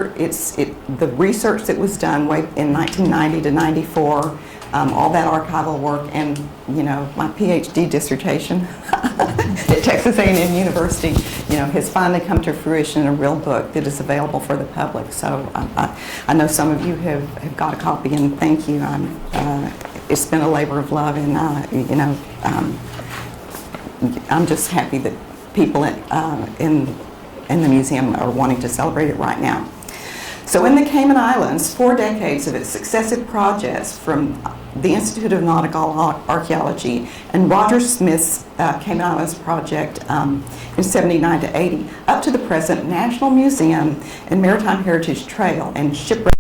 the research that was done way in 1990 to 94, all that archival work, and my PhD dissertation at Texas A&M University, has finally come to fruition in a real book that is available for the public. So I know some of you have got a copy, and thank you. It's been a labor of love, and I'm just happy that people in the museum are wanting to celebrate it right now. So in the Cayman Islands, 4 decades of its successive projects from the Institute of Nautical Archaeology and Roger Smith's Cayman Islands project in 79 to 80, up to the present National Museum and Maritime Heritage Trail and Shipwreck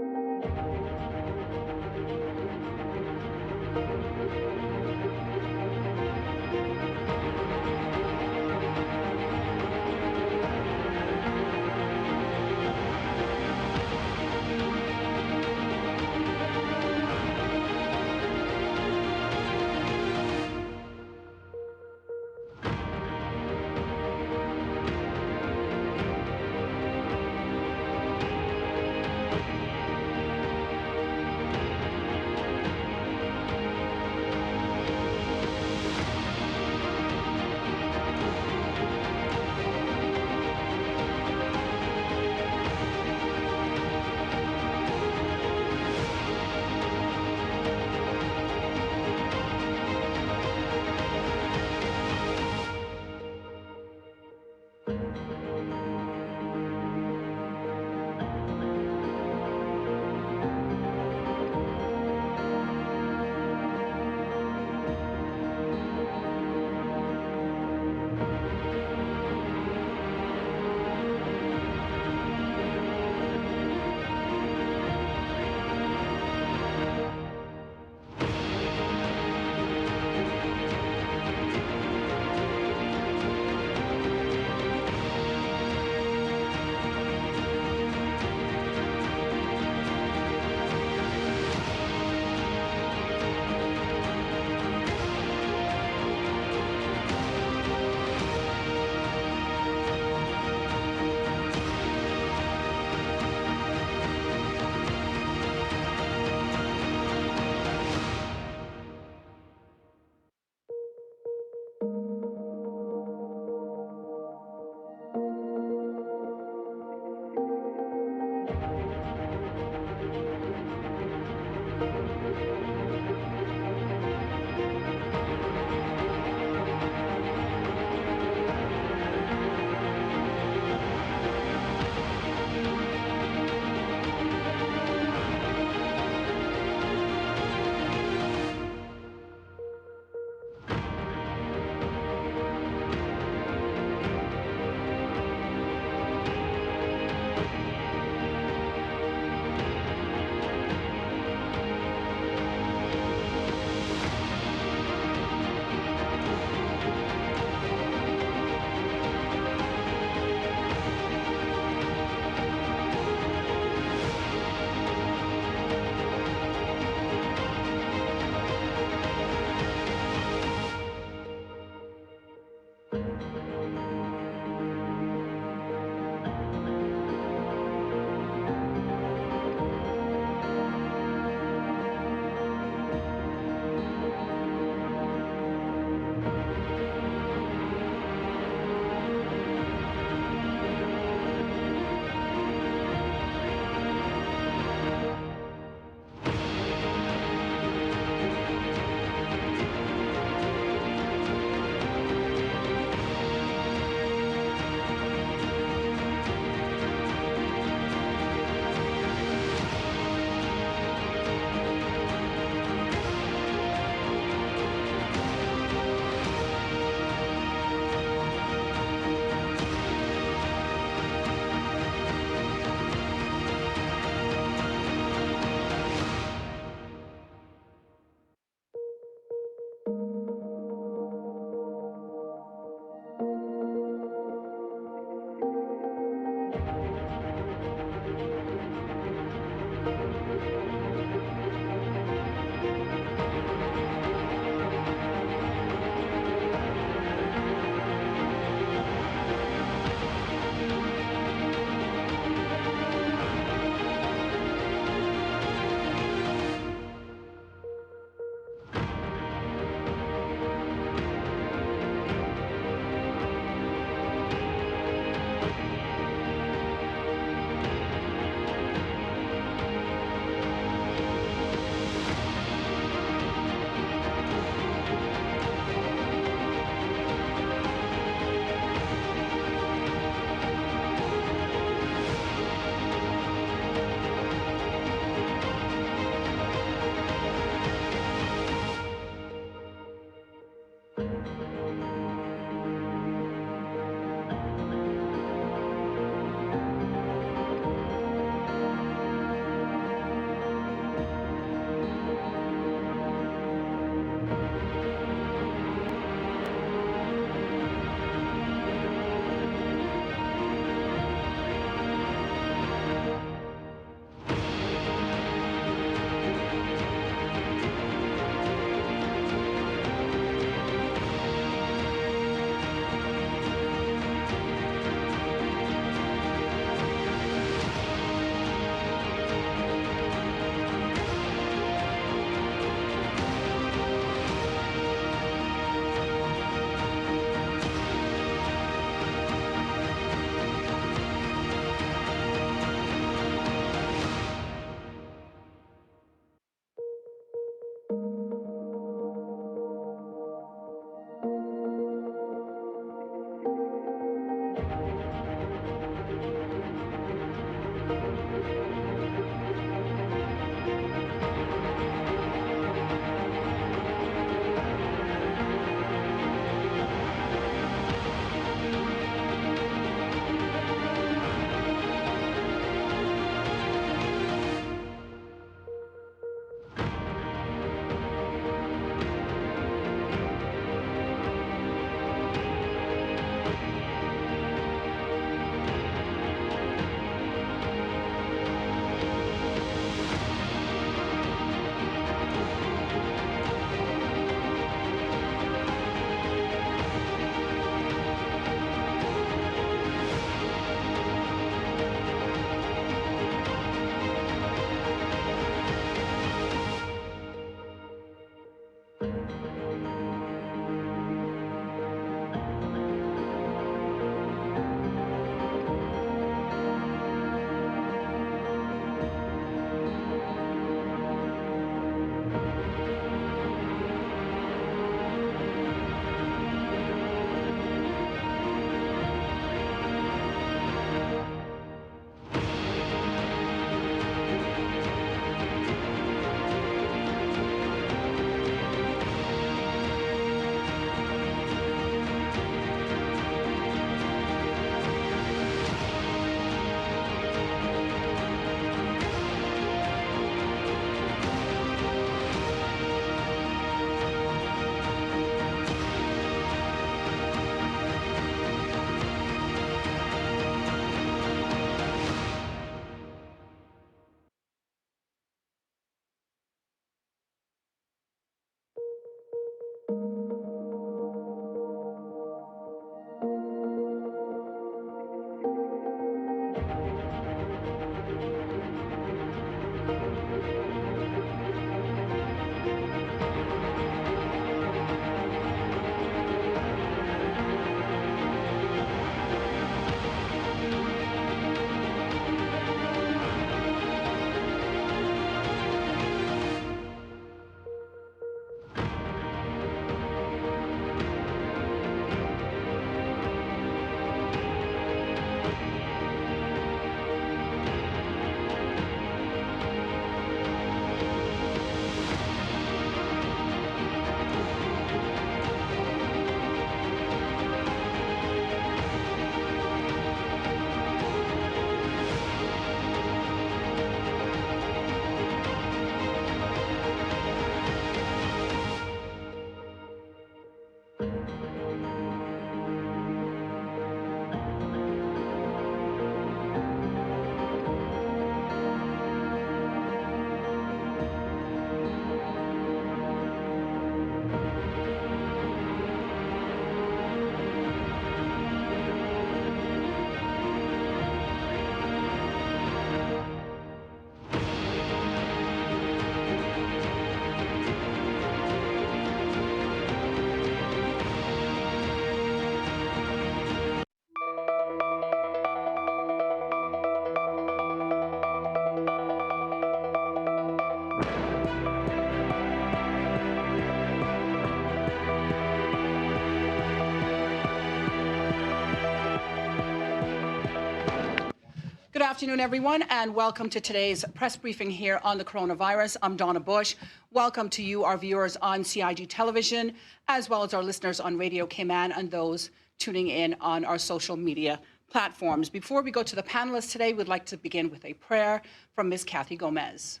afternoon, everyone, and welcome to today's press briefing here on the coronavirus. I'm Donna Bush. Welcome to you, our viewers on CIG television, as well as our listeners on Radio Cayman and those tuning in on our social media platforms. Before we go to the panelists today, we'd like to begin with a prayer from Ms. Kathy Gomez.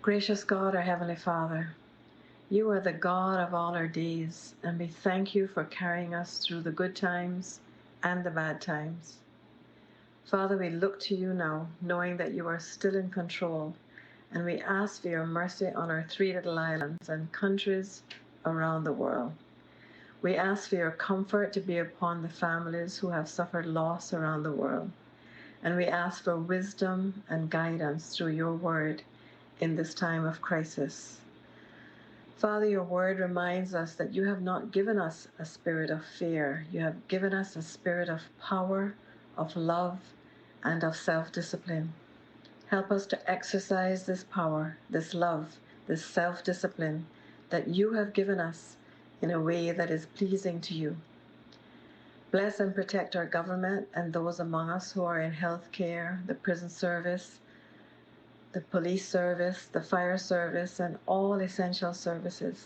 Gracious God, our Heavenly Father, you are the God of all our days, and we thank you for carrying us through the good times and the bad times. Father, we look to you now, knowing that you are still in control, and we ask for your mercy on our three little islands and countries around the world. We ask for your comfort to be upon the families who have suffered loss around the world, and we ask for wisdom and guidance through your word in this time of crisis. Father, your word reminds us that you have not given us a spirit of fear. You have given us a spirit of power, of love, and of self-discipline. Help us to exercise this power, this love, this self-discipline that you have given us in a way that is pleasing to you. Bless and protect our government and those among us who are in healthcare, the prison service, the police service, the fire service, and all essential services.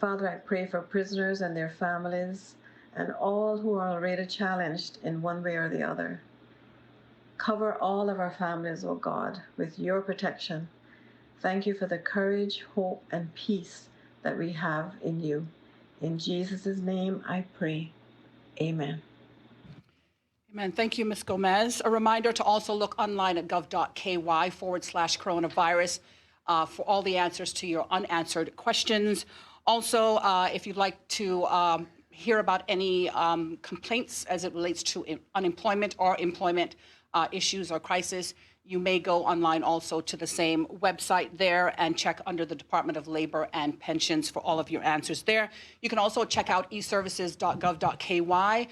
Father, I pray for prisoners and their families and all who are already challenged in one way or the other. Cover all of our families, O God, with your protection. Thank you for the courage, hope, and peace that we have in you. In Jesus' name I pray. Amen. Amen. Thank you, Ms. Gomez. A reminder to also look online at gov.ky/coronavirus for all the answers to your unanswered questions. Also, if you'd like to hear about any complaints as it relates to unemployment or employment issues or crisis, you may go online also to the same website there and check under the Department of Labor and Pensions for all of your answers there. You can also check out eservices.gov.ky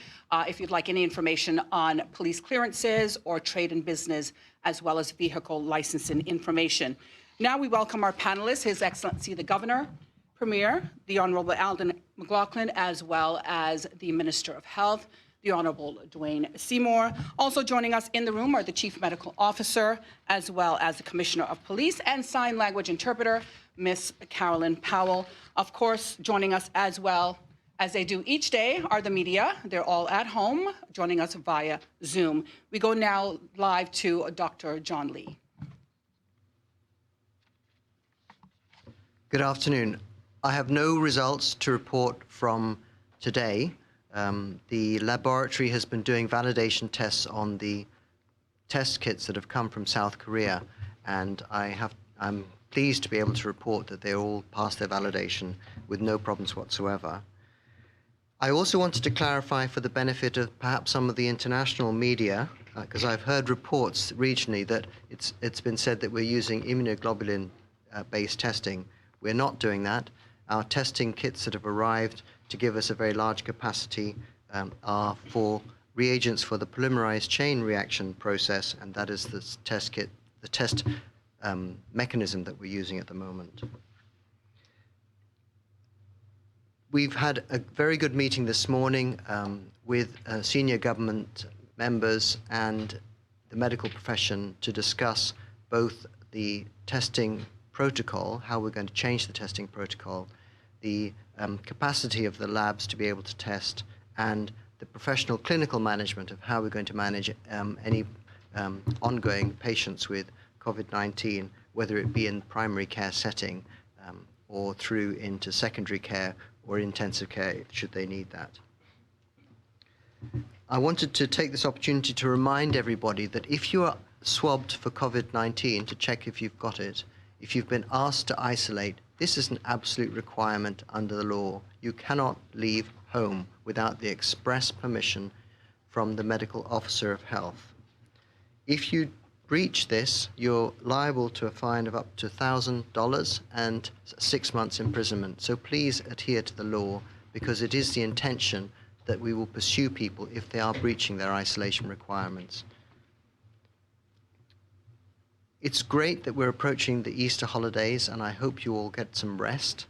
if you'd like any information on police clearances or trade and business, as well as vehicle licensing information. Now we welcome our panelists, His Excellency the Governor, Premier, the Honorable Alden McLaughlin, as well as the Minister of Health, the Honorable Dwayne Seymour. Also joining us in the room are the Chief Medical Officer, as well as the Commissioner of Police and Sign Language Interpreter, Miss Carolyn Powell. Of course, joining us as well, as they do each day, are the media. They're all at home, joining us via Zoom. We go now live to Dr. John Lee. Good afternoon. I have no results to report from today. The laboratory has been doing validation tests on the test kits that have come from South Korea, and I'm pleased to be able to report that they all passed their validation with no problems whatsoever. I also wanted to clarify for the benefit of perhaps some of the international media, because I've heard reports regionally that it's been said that we're using immunoglobulin-based testing. We're not doing that. Our testing kits that have arrived to give us a very large capacity are for reagents for the polymerase chain reaction process, and that is the test kit, the test mechanism that we're using at the moment. We've had a very good meeting this morning with senior government members and the medical profession to discuss both the testing protocol, how we're going to change the testing protocol, the capacity of the labs to be able to test, and the professional clinical management of how we're going to manage any ongoing patients with COVID-19, whether it be in primary care setting or through into secondary care or intensive care, should they need that. I wanted to take this opportunity to remind everybody that if you are swabbed for COVID-19 to check if you've got it, if you've been asked to isolate, this is an absolute requirement under the law. You cannot leave home without the express permission from the medical officer of health. If you breach this, you're liable to a fine of up to $1,000 and 6 months imprisonment. So please adhere to the law, because it is the intention that we will pursue people if they are breaching their isolation requirements. It's great that we're approaching the Easter holidays, and I hope you all get some rest,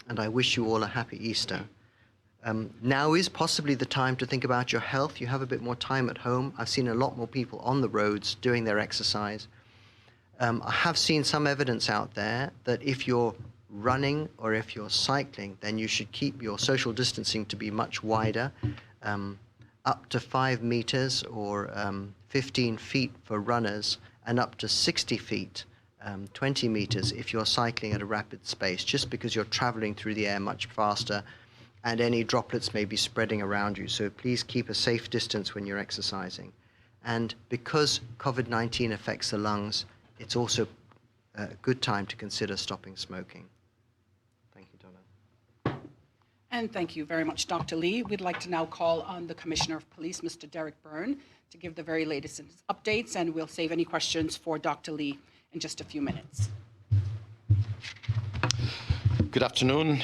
and I wish you all a happy Easter. Now is possibly the time to think about your health. You have a bit more time at home. I've seen a lot more people on the roads doing their exercise. I have seen some evidence out there that if you're running or if you're cycling, then you should keep your social distancing to be much wider, up to 5 meters or 15 feet for runners, and up to 60 feet, 20 meters if you're cycling at a rapid pace, just because you're traveling through the air much faster and any droplets may be spreading around you. So please keep a safe distance when you're exercising. And because COVID-19 affects the lungs, it's also a good time to consider stopping smoking. Thank you, Donna. And thank you very much, Dr. Lee. We'd like to now call on the Commissioner of Police, Mr. Derek Byrne, to give the very latest updates, and we'll save any questions for Dr. Lee in just a few minutes. Good afternoon.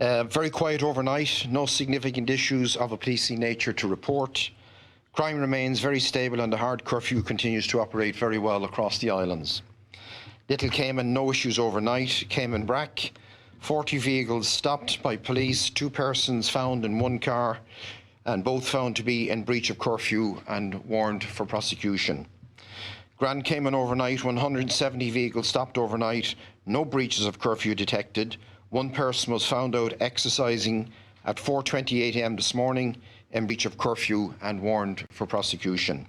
Very quiet overnight, no significant issues of a policing nature to report. Crime remains very stable and the hard curfew continues to operate very well across the islands. Little Cayman, no issues overnight. Cayman Brac, 40 vehicles stopped by police, 2 persons found in 1 car, and both found to be in breach of curfew and warned for prosecution. Grand Cayman overnight, 170 vehicles stopped overnight, no breaches of curfew detected. 1 person was found out exercising at 4:28 a.m. this morning in breach of curfew and warned for prosecution.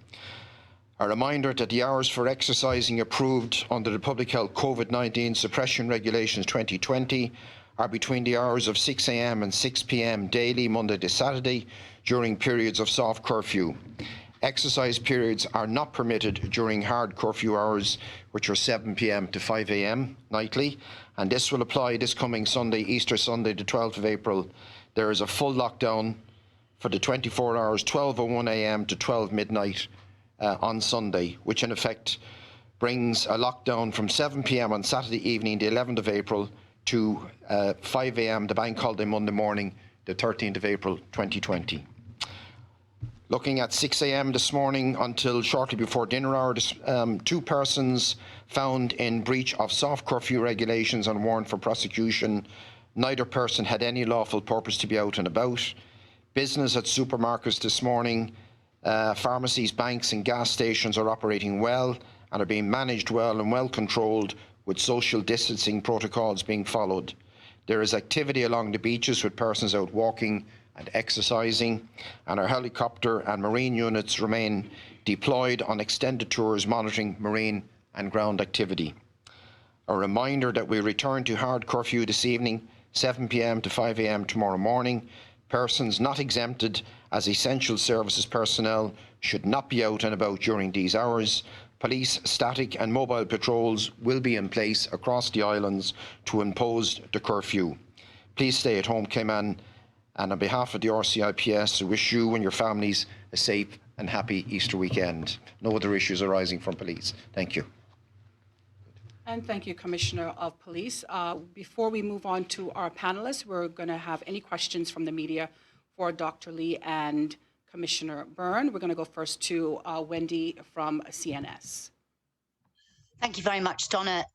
A reminder that the hours for exercising approved under the Public Health COVID-19 Suppression Regulations 2020 are between the hours of 6 a.m. and 6 p.m. daily, Monday to Saturday, during periods of soft curfew. Exercise periods are not permitted during hard curfew hours, which are 7 p.m. to 5 a.m. nightly, and this will apply this coming Sunday, Easter Sunday, the 12th of April. There is a full lockdown for the 24 hours, 12:01 a.m. to 12 midnight on Sunday, which in effect brings a lockdown from 7 p.m. on Saturday evening, the 11th of April, to 5 a.m. the bank holiday Monday morning, the 13th of April 2020. Looking at 6 a.m. this morning until shortly before dinner hour, 2 persons found in breach of soft curfew regulations and warned for prosecution. Neither person had any lawful purpose to be out and about. Business at supermarkets this morning, pharmacies, banks and gas stations are operating well and are being managed well and well controlled, with social distancing protocols being followed. There is activity along the beaches with persons out walking and exercising, and our helicopter and marine units remain deployed on extended tours monitoring marine and ground activity. A reminder that we return to hard curfew this evening, 7 p.m. to 5 a.m. tomorrow morning. Persons not exempted as essential services personnel should not be out and about during these hours. Police static and mobile patrols will be in place across the islands to impose the curfew. Please stay at home, Cayman, and on behalf of the RCIPS, I wish you and your families a safe and happy Easter weekend. No other issues arising from police. Thank you. And thank you, Commissioner of Police. Before we move on to our panelists, we're going to have any questions from the media for Dr. Lee and Commissioner Byrne. We're going to go first to Wendy from CNS. Thank you very much, Donna.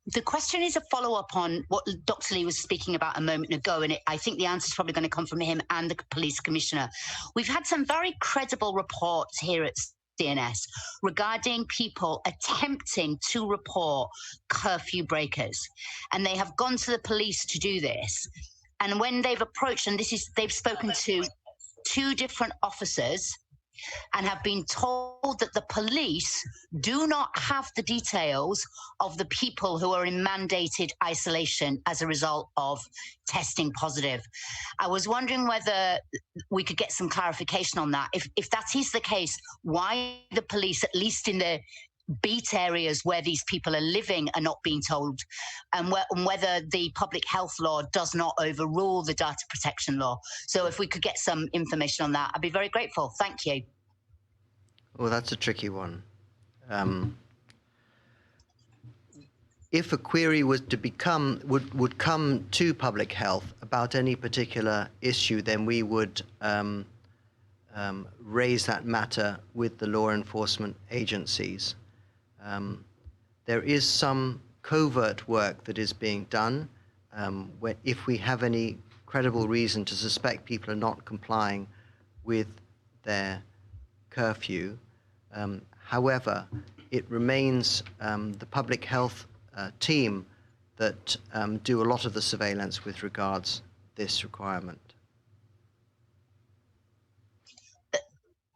The question is a follow-up on what Dr. Lee was speaking about a moment ago, and I think the answer is probably going to come from him and the police commissioner. We've had some very credible reports here at CNS regarding people attempting to report curfew breakers, and they have gone to the police to do this. And when they've approached, and they've spoken to 2 different officers and have been told that the police do not have the details of the people who are in mandated isolation as a result of testing positive. I was wondering whether we could get some clarification on that. If that is the case, why the police, at least in the beat areas where these people are living, are not being told, and whether the public health law does not overrule the data protection law. So if we could get some information on that, I'd be very grateful. Thank you. Well, that's a tricky one. If a query was to would come to public health about any particular issue, then we would raise that matter with the law enforcement agencies. There is some covert work that is being done. If we have any credible reason to suspect people are not complying with their curfew. However, it remains the public health team that do a lot of the surveillance with regards this requirement.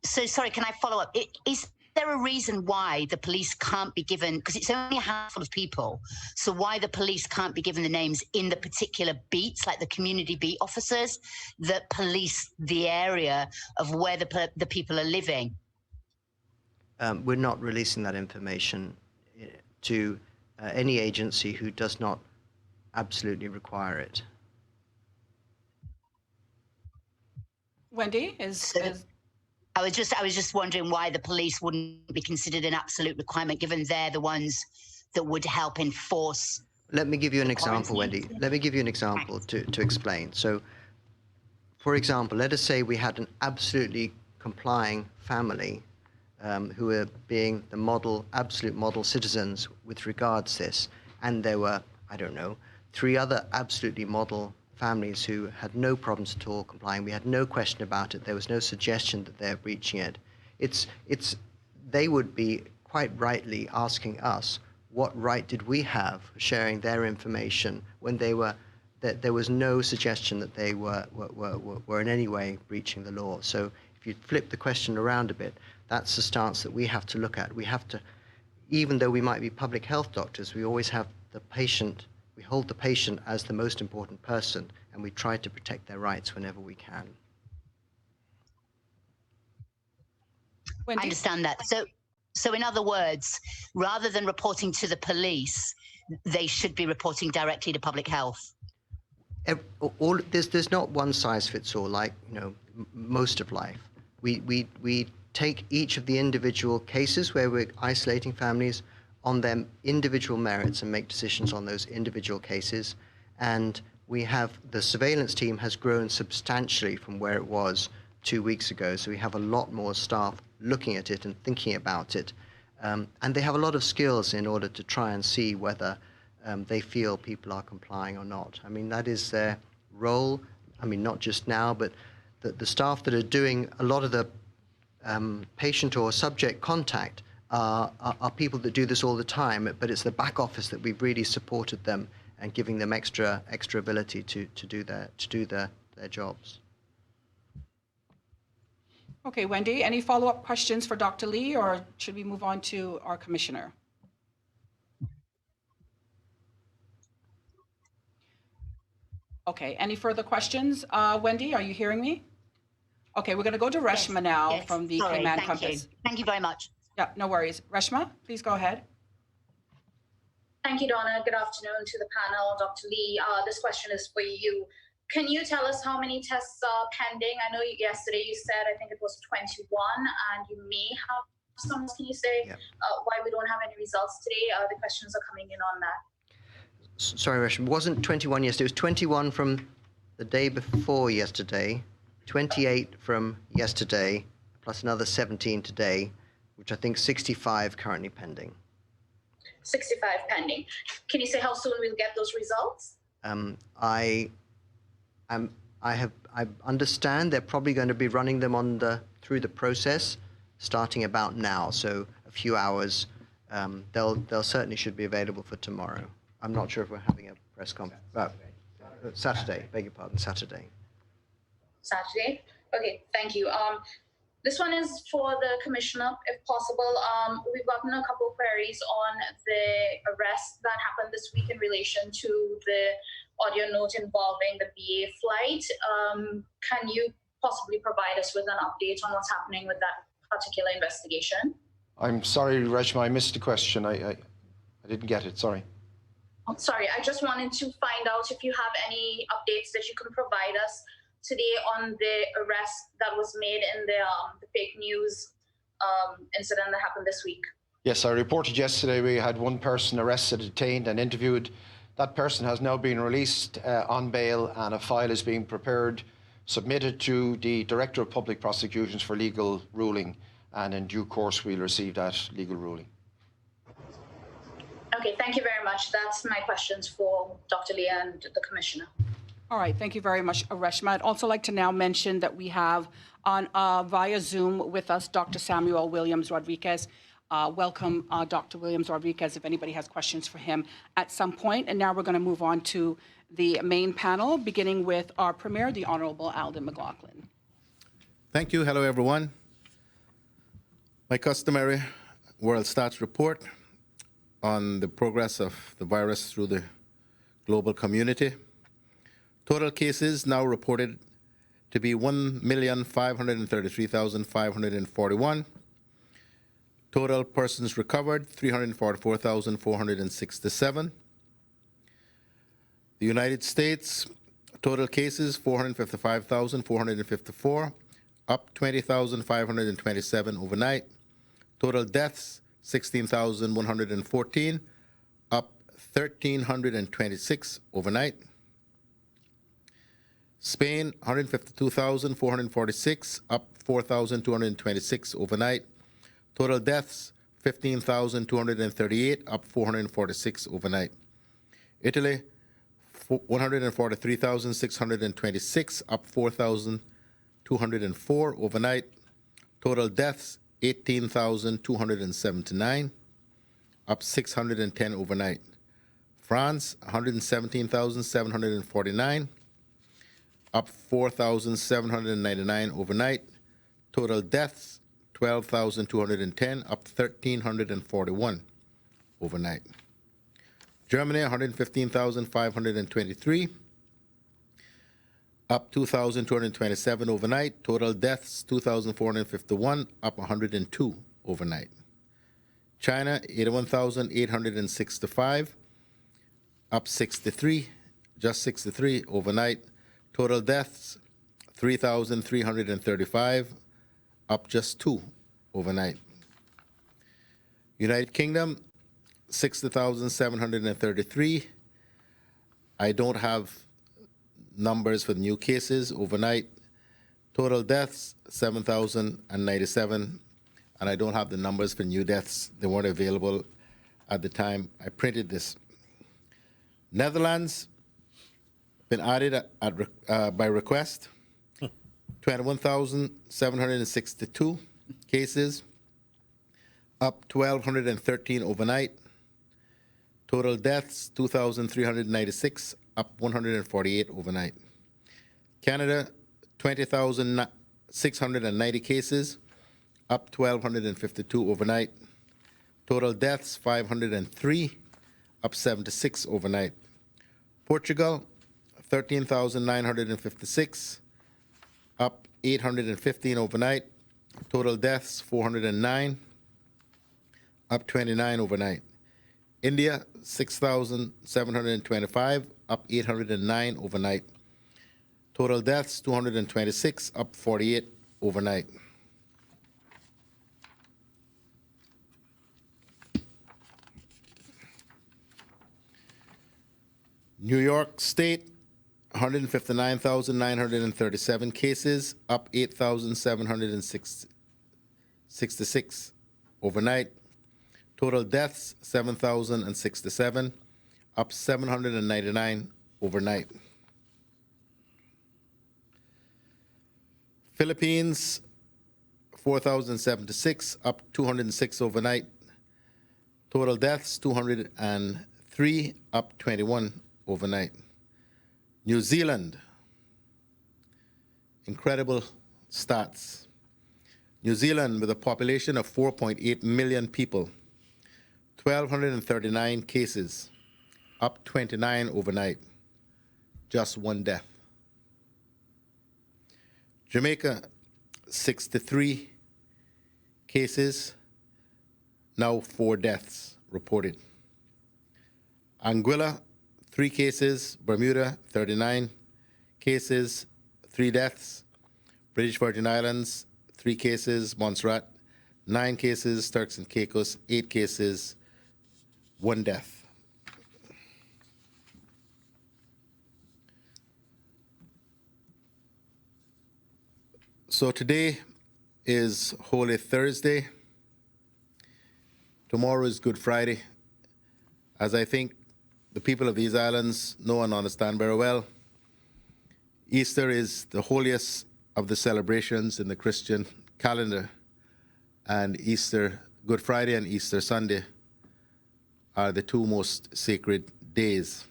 So, sorry, can I follow up? Is there a reason why the police can't be given, because it's only a handful of people, so why the police can't be given the names in the particular beats, like the community beat officers that police the area of where the people are living? We're not releasing that information to any agency who does not absolutely require it. Wendy, I was just wondering why the police wouldn't be considered an absolute requirement, given they're the ones that would help enforce. Let me give you an example, Wendy. Let me give you an example to explain. So, for example, let us say we had an absolutely complying family who were being the model, absolute model citizens with regards to this, and there were, I don't know, 3 other absolutely model families who had no problems at all complying. We had no question about it. There was no suggestion that they're breaching it. They would be quite rightly asking us, what right did we have sharing their information when there was no suggestion that they were in any way breaching the law. So if you flip the question around a bit, that's the stance that we have to look at. We have to, even though we might be public health doctors, we always have the patient. We hold the patient as the most important person, and we try to protect their rights whenever we can. Wendy? I understand that. So in other words, rather than reporting to the police, they should be reporting directly to public health. There's not one size fits all, like most of life. We take each of the individual cases where we're isolating families on their individual merits and make decisions on those individual cases. And we have, the surveillance team has grown substantially from where it was 2 weeks ago. So we have a lot more staff looking at it and thinking about it. And they have a lot of skills in order to try and see whether they feel people are complying or not. I mean, that is their role. I mean, not just now, but the staff that are doing a lot of the patient or subject contact are people that do this all the time, but it's the back office that we've really supported them and giving them extra ability to do their jobs. Okay, Wendy, any follow-up questions for Dr. Lee, or should we move on to our commissioner? Okay, any further questions? Wendy, are you hearing me? Okay, we're going to go to Reshma now from the Cayman Compass. Thank you very much. Yeah, no worries. Reshma, please go ahead. Thank you, Donna. Good afternoon to the panel. Dr. Lee, this question is for you. Can you tell us how many tests are pending? I know yesterday you said, I think it was 21, and you may have some. Can you say why we don't have any results today? The questions are coming in on that. Sorry, Reshma, it wasn't 21 yesterday. It was 21 from the day before yesterday, 28 from yesterday, plus another 17 today, which I think 65 currently pending. 65 pending. Can you say how soon we'll get those results? I understand they're probably going to be running them through the process starting about now, so a few hours. They'll certainly should be available for tomorrow. I'm not sure if we're having a press conference. Saturday, beg your pardon, Saturday. Saturday? Okay, thank you. This one is for the commissioner, if possible. We've gotten a couple of queries on the arrest that happened this week in relation to the audio note involving the BA flight. Can you possibly provide us with an update on what's happening with that particular investigation? I'm sorry, Reshma, I missed the question. I didn't get it, sorry. I'm sorry, I just wanted to find out if you have any updates that you can provide us today on the arrest that was made in the fake news incident that happened this week. Yes, I reported yesterday we had one person arrested, detained and interviewed. That person has now been released on bail, and a file is being prepared, submitted to the Director of Public Prosecutions for legal ruling, and in due course we'll receive that legal ruling. Okay, thank you very much. That's my questions for Dr. Lee and the Commissioner. All right, thank you very much, Reshma. I'd also like to now mention that we have on via Zoom with us Dr. Samuel Williams Rodriguez. Welcome, Dr. Williams Rodriguez, if anybody has questions for him at some point. And now we're going to move on to the main panel, beginning with our premier, the Honorable Alden McLaughlin. Thank you. Hello, everyone. My customary World Stats report on the progress of the virus through the global community. Total cases now reported to be 1,533,541. Total persons recovered, 344,467. The United States, total cases, 455,454, up 20,527 overnight. Total deaths, 16,114, up 1,326 overnight. Spain, 152,446, up 4,226 overnight. Total deaths, 15,238, up 446 overnight. Italy, 143,626, up 4,204 overnight. Total deaths, 18,279, up 610 overnight. France, 117,749, up 4,799 overnight. Total deaths, 12,210, up 1,341 overnight. Germany, 115,523, up 2,227 overnight. Total deaths, 2,451, up 102 overnight. China, 81,865, up 63, just 63 overnight. Total deaths, 3,335, up just 2 overnight. United Kingdom, 60,733. I don't have numbers for new cases overnight. Total deaths, 7,097, and I don't have the numbers for new deaths. They weren't available at the time I printed this. Netherlands, been added by request, 21,762 cases, up 1,213 overnight. Total deaths, 2,396, up 148 overnight. Canada, 20,690 cases, up 1,252 overnight. Total deaths, 503, up 76 overnight. Portugal, 13,956, up 815 overnight. Total deaths, 409, up 29 overnight. India, 6,725, up 809 overnight. Total deaths, 226, up 48 overnight. New York State, 159,937 cases, up 8,766 overnight. Total deaths, 7,067, up 799 overnight. Philippines, 4,076, up 206 overnight. Total deaths, 203, up 21 overnight. New Zealand, incredible stats. New Zealand, with a population of 4.8 million people, 1,239 cases, up 29 overnight, just one death. Jamaica, 63 cases, now 4 deaths reported. Anguilla, 3 cases. Bermuda, 39 cases, 3 deaths. British Virgin Islands, 3 cases. Montserrat, 9 cases. Turks and Caicos, 8 cases, 1 death. So today is Holy Thursday. Tomorrow is Good Friday. As I think the people of these islands know and understand very well, Easter is the holiest of the celebrations in the Christian calendar, and Easter, Good Friday and Easter Sunday are the two most sacred days.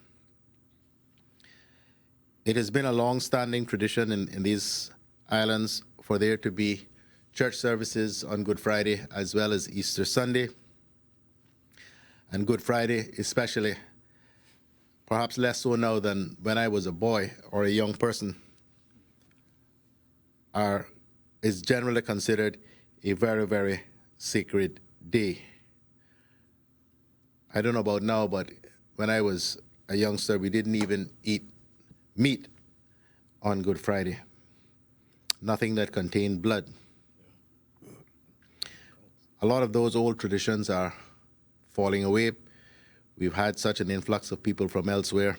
It has been a long-standing tradition in these islands for there to be church services on Good Friday as well as Easter Sunday. And Good Friday especially, perhaps less so now than when I was a boy or a young person, is generally considered a very, very sacred day. I don't know about now, but when I was a youngster, we didn't even eat meat on Good Friday. Nothing that contained blood. A lot of those old traditions are falling away. We've had such an influx of people from elsewhere.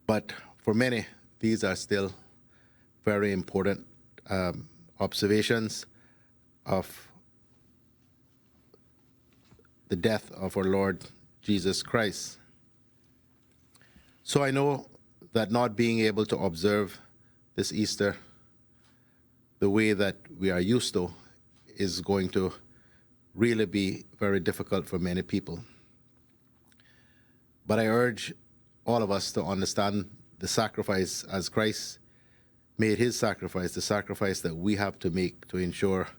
But for many, these are still very important observations of the death of our Lord Jesus Christ. So I know that not being able to observe this Easter the way that we are used to is going to really be very difficult for many people. But I urge all of us to understand the sacrifice as Christ made his sacrifice, the sacrifice that we have to make to ensure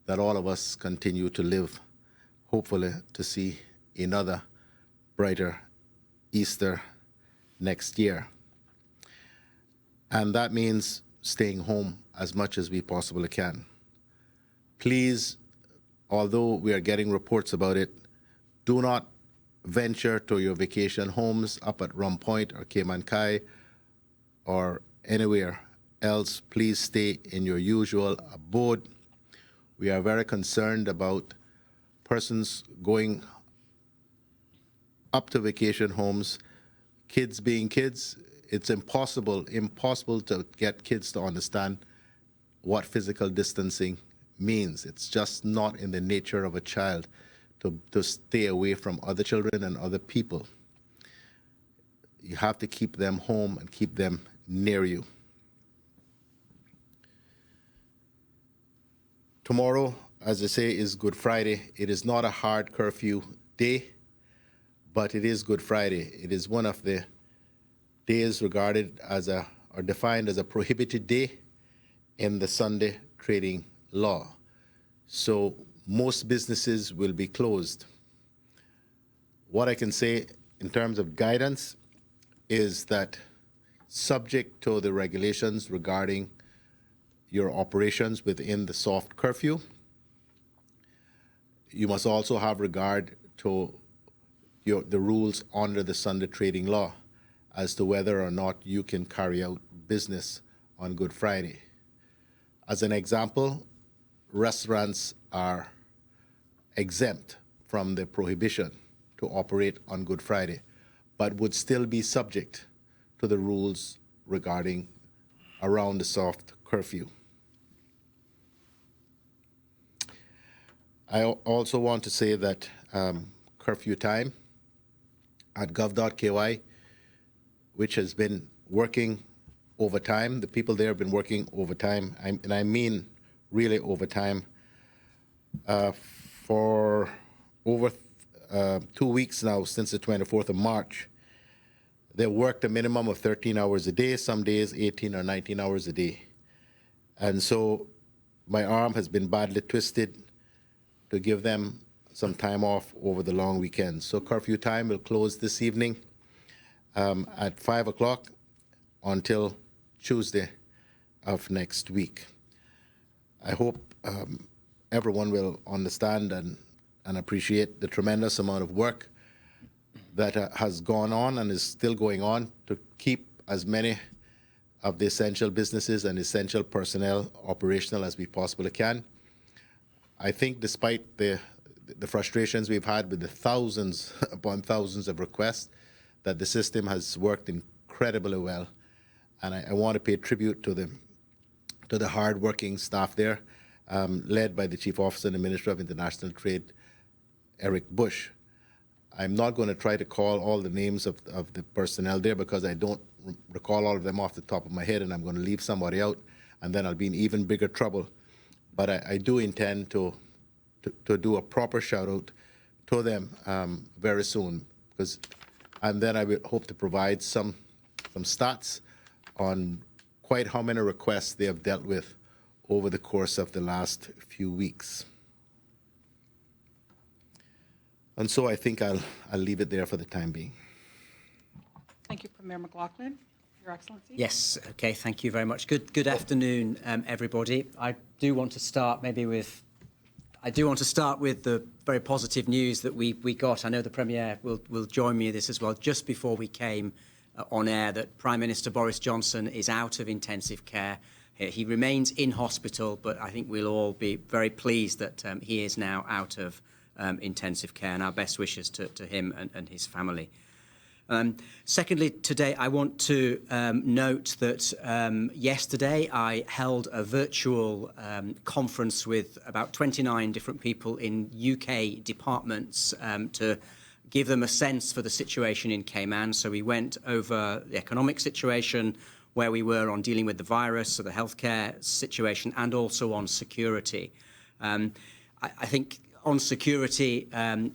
that all of us continue to live, hopefully to see another brighter Easter next year. And that means staying home as much as we possibly can. Please, although we are getting reports about it, do not venture to your vacation homes up at Rum Point or Cayman Kai or anywhere else. Please stay in your usual abode. We are very concerned about persons going up to vacation homes, kids being kids. It's impossible to get kids to understand what physical distancing means. It's just not in the nature of a child to stay away from other children and other people. You have to keep them home and keep them near you. Tomorrow, as I say, is Good Friday. It is not a hard curfew day, but it is Good Friday. It is one of the days regarded as or defined as a prohibited day in the Sunday trading law. So most businesses will be closed. What I can say in terms of guidance is that subject to the regulations regarding your operations within the soft curfew, you must also have regard to the rules under the Sunday trading law as to whether or not you can carry out business on Good Friday. As an example, restaurants are exempt from the prohibition to operate on Good Friday, but would still be subject to the rules regarding around the soft curfew. I also want to say that curfew time at gov.ky, which has been working overtime, the people there have been working overtime, and I mean really overtime, for over 2 weeks now, since the 24th of March. They worked a minimum of 13 hours a day, some days 18 or 19 hours a day. And so my arm has been badly twisted to give them some time off over the long weekend. So curfew time will close this evening at 5 o'clock until Tuesday of next week. I hope everyone will understand and appreciate the tremendous amount of work that has gone on and is still going on to keep as many of the essential businesses and essential personnel operational as we possibly can. I think despite the frustrations we've had with the thousands upon thousands of requests, that the system has worked incredibly well. And I want to pay tribute to the hard-working staff there, led by the Chief Officer and the Minister of International Trade, Eric Bush. I'm not going to try to call all the names of the personnel there because I don't recall all of them off the top of my head, and I'm going to leave somebody out, and then I'll be in even bigger trouble. But I do intend to do a proper shout out to them very soon, and then I will hope to provide some stats on quite how many requests they have dealt with over the course of the last few weeks. And so I think I'll leave it there for the time being. Thank you, Premier McLaughlin. Your Excellency. Yes. Okay. Thank you very much. Good afternoon, everybody. I do want to start with the very positive news that we got. I know the Premier will join me in this as well. Just before we came on air, that Prime Minister Boris Johnson is out of intensive care. He remains in hospital, but I think we'll all be very pleased that he is now out of intensive care, and our best wishes to him and his family. Secondly, today I want to note that yesterday I held a virtual conference with about 29 different people in UK departments to give them a sense for the situation in Cayman. So we went over the economic situation, where we were on dealing with the virus, so the healthcare situation, and also on security. I think on security,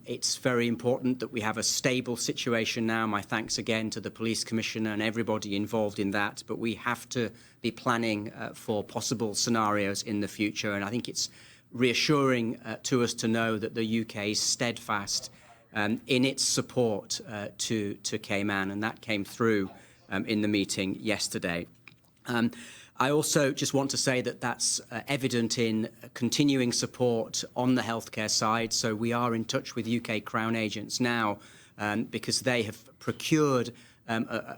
it's very important that we have a stable situation now. My thanks again to the Police Commissioner and everybody involved in that. But we have to be planning for possible scenarios in the future. And I think it's reassuring to us to know that the UK is steadfast in its support to Cayman, and that came through in the meeting yesterday. I also just want to say that that's evident in continuing support on the healthcare side. So we are in touch with UK Crown agents now because they have procured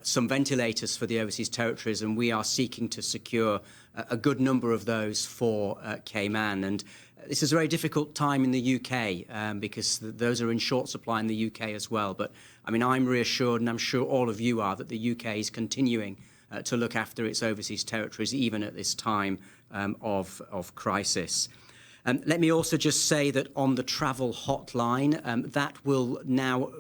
some ventilators for the overseas territories, and we are seeking to secure a good number of those for Cayman. And this is a very difficult time in the UK because those are in short supply in the UK as well. But I mean, I'm reassured, and I'm sure all of you are, that the UK is continuing to look after its overseas territories, even at this time of crisis. Let me also just say that on the travel hotline, that will now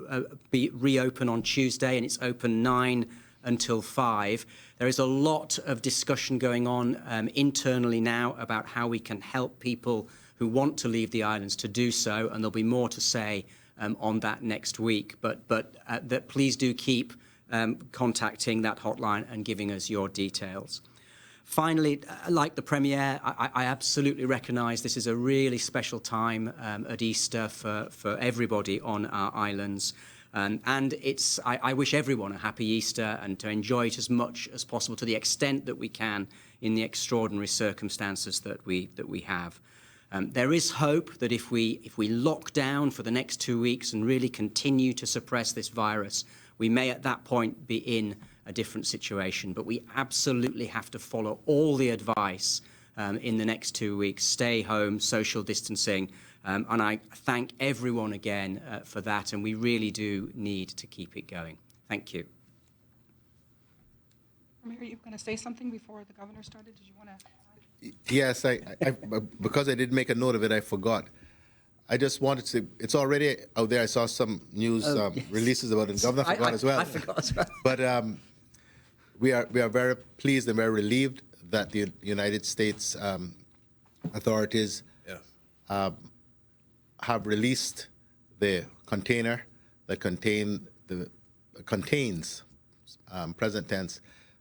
be reopened on Tuesday, and it's open 9 until 5. There is a lot of discussion going on internally now about how we can help people who want to leave the islands to do so, and there'll be more to say on that next week. But that please do keep contacting that hotline and giving us your details. Finally, like the Premier, I absolutely recognise this is a really special time at Easter for everybody on our islands. And I wish everyone a happy Easter and to enjoy it as much as possible to the extent that we can in the extraordinary circumstances that we have. There is hope that if we lock down for the next 2 weeks and really continue to suppress this virus, we may at that point be in a different situation. But we absolutely have to follow all the advice in the next 2 weeks. Stay home, social distancing. And I thank everyone again for that. And we really do need to keep it going. Thank you. Premier, you going to say something before the governor started? Did you want to? Yes, I because I did make a note of it, I forgot. I just wanted to. It's already out there. I saw some news releases about it. The governor forgot as well. I forgot as well. But we are very pleased and very relieved that the United States authorities have released the container that contains present tense,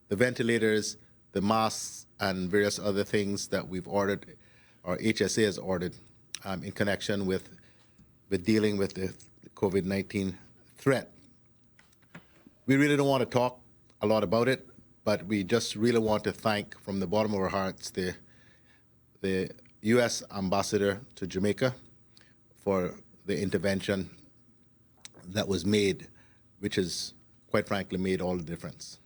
the ventilators, the masks, and various other things that we've ordered, or HSA has ordered, in connection with dealing with the COVID-19 threat. We really don't want to talk a lot about it, but we just really want to thank from the bottom of our hearts the U.S. ambassador to Jamaica for the intervention that was made, which has, quite frankly, made all the difference.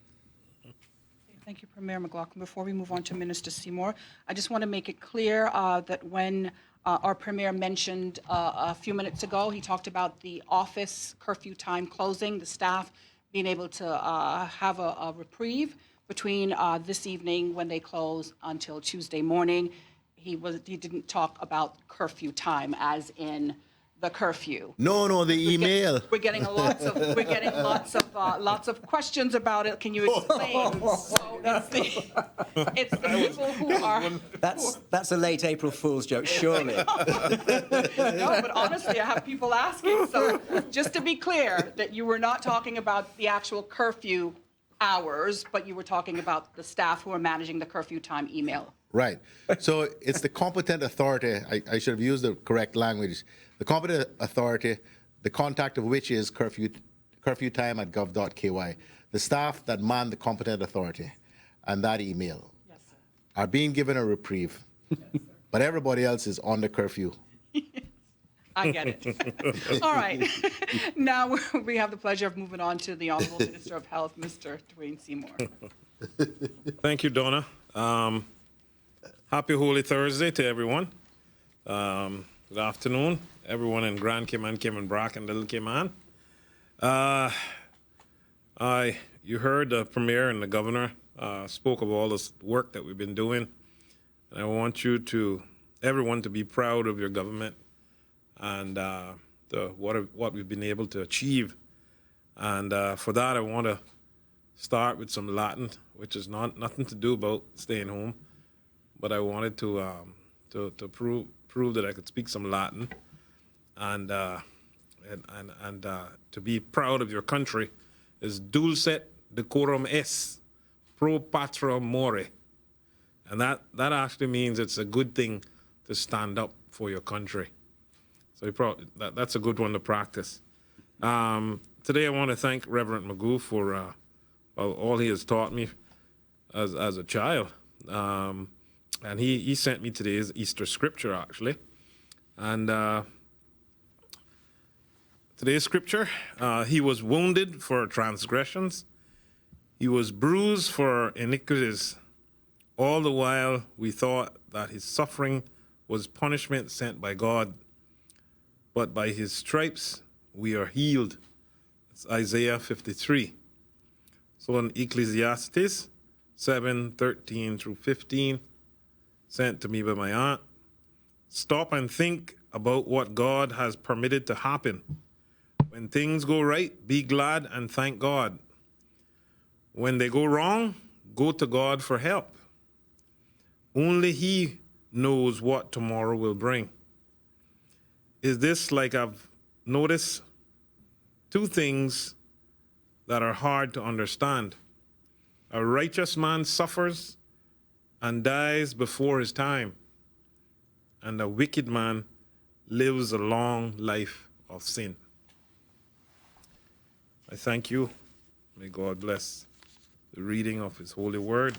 Thank you, Premier McLaughlin. Before we move on to Minister Seymour, I just want to make it clear that when our Premier mentioned a few minutes ago, he talked about the office curfew time closing, the staff being able to have a reprieve between this evening when they close until Tuesday morning. He didn't talk about curfew time as in the curfew. No, the email. We're getting lots of questions about it. Can you explain? So it's the people who are. That's a late April Fool's joke, surely. No, but honestly, I have people asking. So just to be clear, that you were not talking about the actual curfew hours, but you were talking about the staff who are managing the curfew time email. Right. So it's the competent authority. I should have used the correct language. The competent authority, the contact of which is curfewtime@gov.ky. The staff that man the competent authority and that email are being given a reprieve, but everybody else is on the curfew. I get it. All right. Now we have the pleasure of moving on to the Honorable Minister of Health, Mr. Dwayne Seymour. Thank you, Donna. Happy Holy Thursday to everyone. Good afternoon, everyone in Grand Cayman, Cayman Brac, and Little Cayman. You heard the Premier and the Governor spoke of all this work that we've been doing. And I want everyone to be proud of your government and what we've been able to achieve. And for that, I want to start with some Latin, which is nothing to do about staying home, but I wanted to prove that I could speak some Latin, and to be proud of your country is dulcet decorum est pro patria more, and that actually means it's a good thing to stand up for your country. So that's a good one to practice. Today I want to thank Reverend Magoo for all he has taught me as a child. And he sent me today's Easter scripture, actually. And today's scripture, he was wounded for transgressions. He was bruised for iniquities. All the while we thought that his suffering was punishment sent by God. But by his stripes we are healed. It's Isaiah 53. So in Ecclesiastes 7:13 through 15, sent to me by my aunt, stop and think about what God has permitted to happen. When things go right, be glad and thank God. When they go wrong, go to God for help. Only He knows what tomorrow will bring. Is this like I've noticed? Two things that are hard to understand. A righteous man suffers and dies before his time, and a wicked man lives a long life of sin. I thank you. May God bless the reading of his holy word.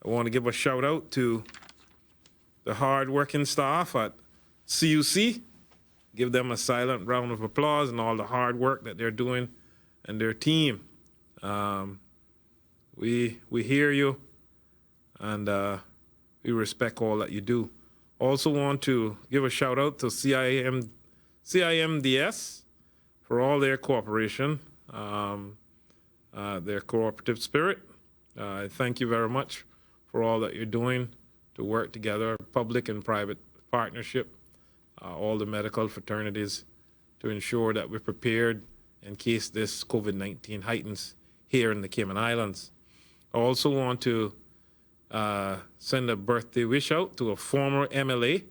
I want to give a shout out to the hard-working staff at CUC. Give them a silent round of applause and all the hard work that they're doing and their team. We hear you, and we respect all that you do. Also want to give a shout out to CIMDS for all their cooperation, their cooperative spirit. I thank you very much for all that you're doing to work together, public and private partnership, all the medical fraternities, to ensure that we're prepared in case this COVID-19 heightens here in the Cayman Islands. I also want to send a birthday wish out to a former MLA,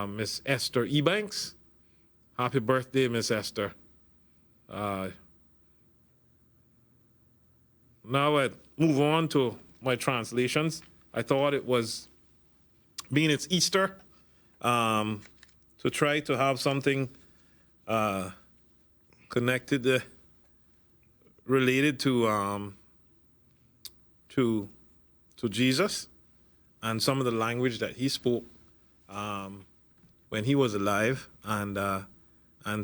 Miss Esther Ebanks. Happy birthday, Miss Esther. Now I move on to my translations. I thought it was, being it's Easter, to try to have something connected, related to Jesus and some of the language that he spoke when he was alive, and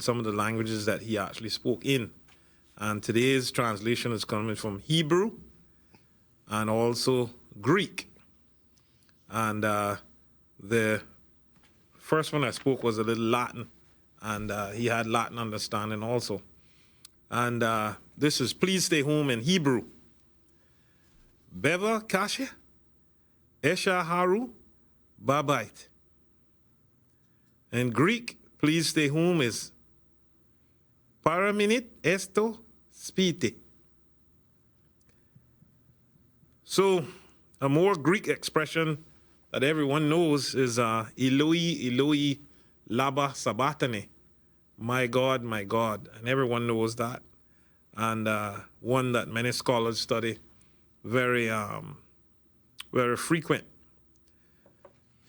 some of the languages that he actually spoke in. And today's translation is coming from Hebrew and also Greek. And the first one I spoke was a little Latin, and he had Latin understanding also. And this is please stay home in Hebrew. Beva kashe, esha haru, babait. In Greek, please stay home is paraminit esto spite. So a more Greek expression that everyone knows is Eloi, Eloi, lama sabachthani, my God, and everyone knows that, and one that many scholars study very frequent.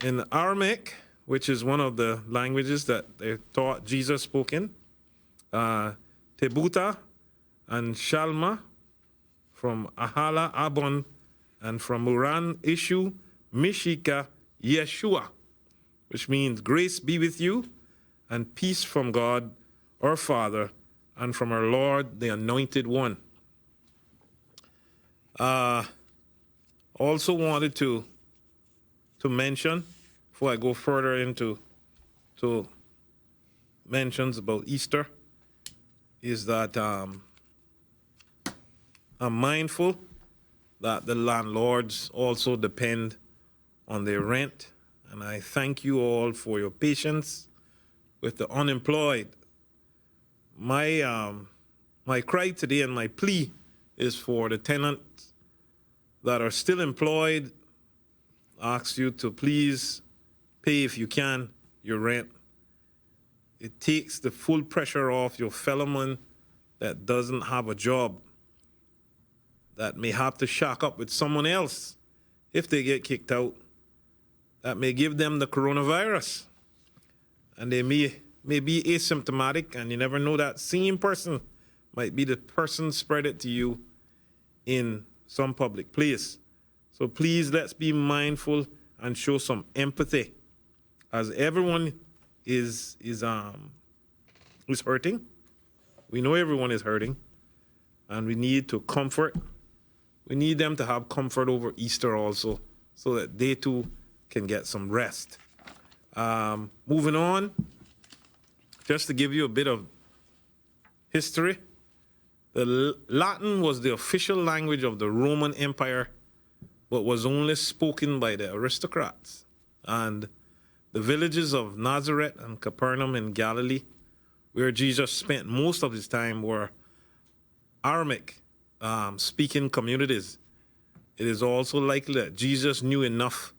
In Aramaic, which is one of the languages that they taught Jesus spoke in, Tebuta and Shalma, from Ahala, Abon, and from Uran, Ishu, Mishika, Yeshua, which means grace be with you and peace from God our Father and from our Lord, the Anointed One. Also wanted to mention, before I go further into mentions about Easter, is that I'm mindful that the landlords also depend on their rent, and I thank you all for your patience with the unemployed. My cry today and my plea is for the tenants that are still employed. Ask you to please pay, if you can, your rent. It takes the full pressure off your fellow man that doesn't have a job, that may have to shack up with someone else if they get kicked out, that may give them the coronavirus. And they may be asymptomatic, and you never know, that same person might be the person spread it to you in some public place. So please, let's be mindful and show some empathy, as everyone is hurting. We know everyone is hurting, and we need to comfort. We need them to have comfort over Easter also, so that they too can get some rest. Moving on, just to give you a bit of history, the Latin was the official language of the Roman Empire, but was only spoken by the aristocrats. And the villages of Nazareth and Capernaum in Galilee, where Jesus spent most of his time, were Aramaic speaking communities. It is also likely that Jesus knew enough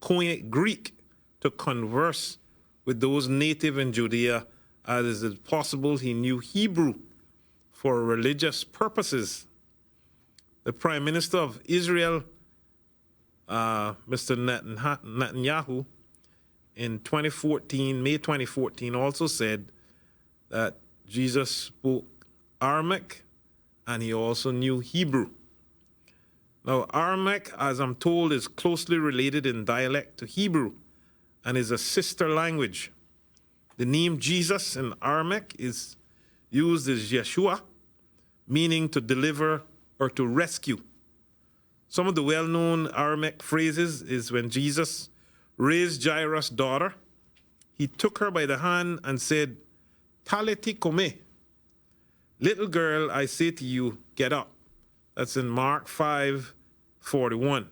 Koine Greek to converse with those native in Judea, as is it possible he knew Hebrew for religious purposes. The Prime Minister of Israel, Mr. Netanyahu, in May 2014, also said that Jesus spoke Aramaic and he also knew Hebrew. Now, Aramaic, as I'm told, is closely related in dialect to Hebrew and is a sister language. The name Jesus in Aramaic is used as Yeshua, meaning to deliver or to rescue. Some of the well-known Aramaic phrases is when Jesus raised Jairus' daughter, he took her by the hand and said, Taliti komi, little girl, I say to you, get up. That's in Mark 5:41.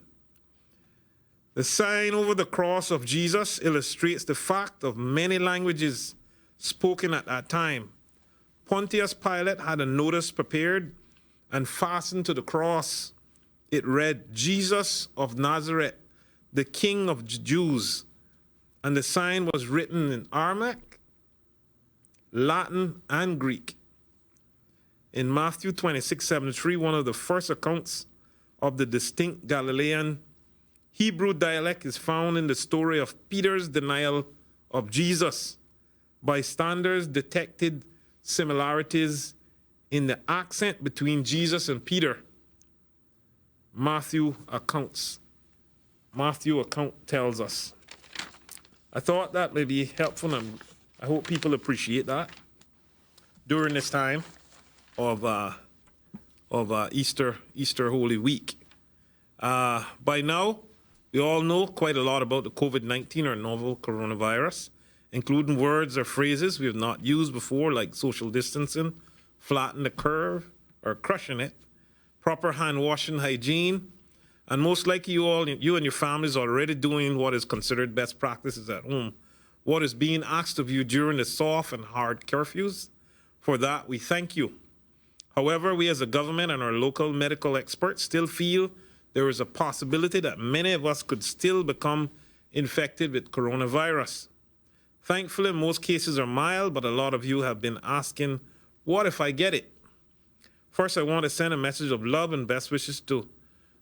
The sign over the cross of Jesus illustrates the fact of many languages spoken at that time. Pontius Pilate had a notice prepared and fastened to the cross. It read, Jesus of Nazareth, the King of Jews. And the sign was written in Aramaic, Latin, and Greek. In Matthew 26:73, one of the first accounts of the distinct Galilean Hebrew dialect is found in the story of Peter's denial of Jesus. Bystanders detected similarities in the accent between Jesus and Peter. Matthew account tells us. I thought that may be helpful, and I hope people appreciate that during this time of Easter Holy Week. By now, we all know quite a lot about the COVID-19 or novel coronavirus, including words or phrases we have not used before, like social distancing, flatten the curve, or crushing it, proper hand washing, hygiene, and most likely you and your families are already doing what is considered best practices at home, what is being asked of you during the soft and hard curfews. For that, we thank you. However, we as a government and our local medical experts still feel there is a possibility that many of us could still become infected with coronavirus. Thankfully, most cases are mild, but a lot of you have been asking, what if I get it? First, I want to send a message of love and best wishes to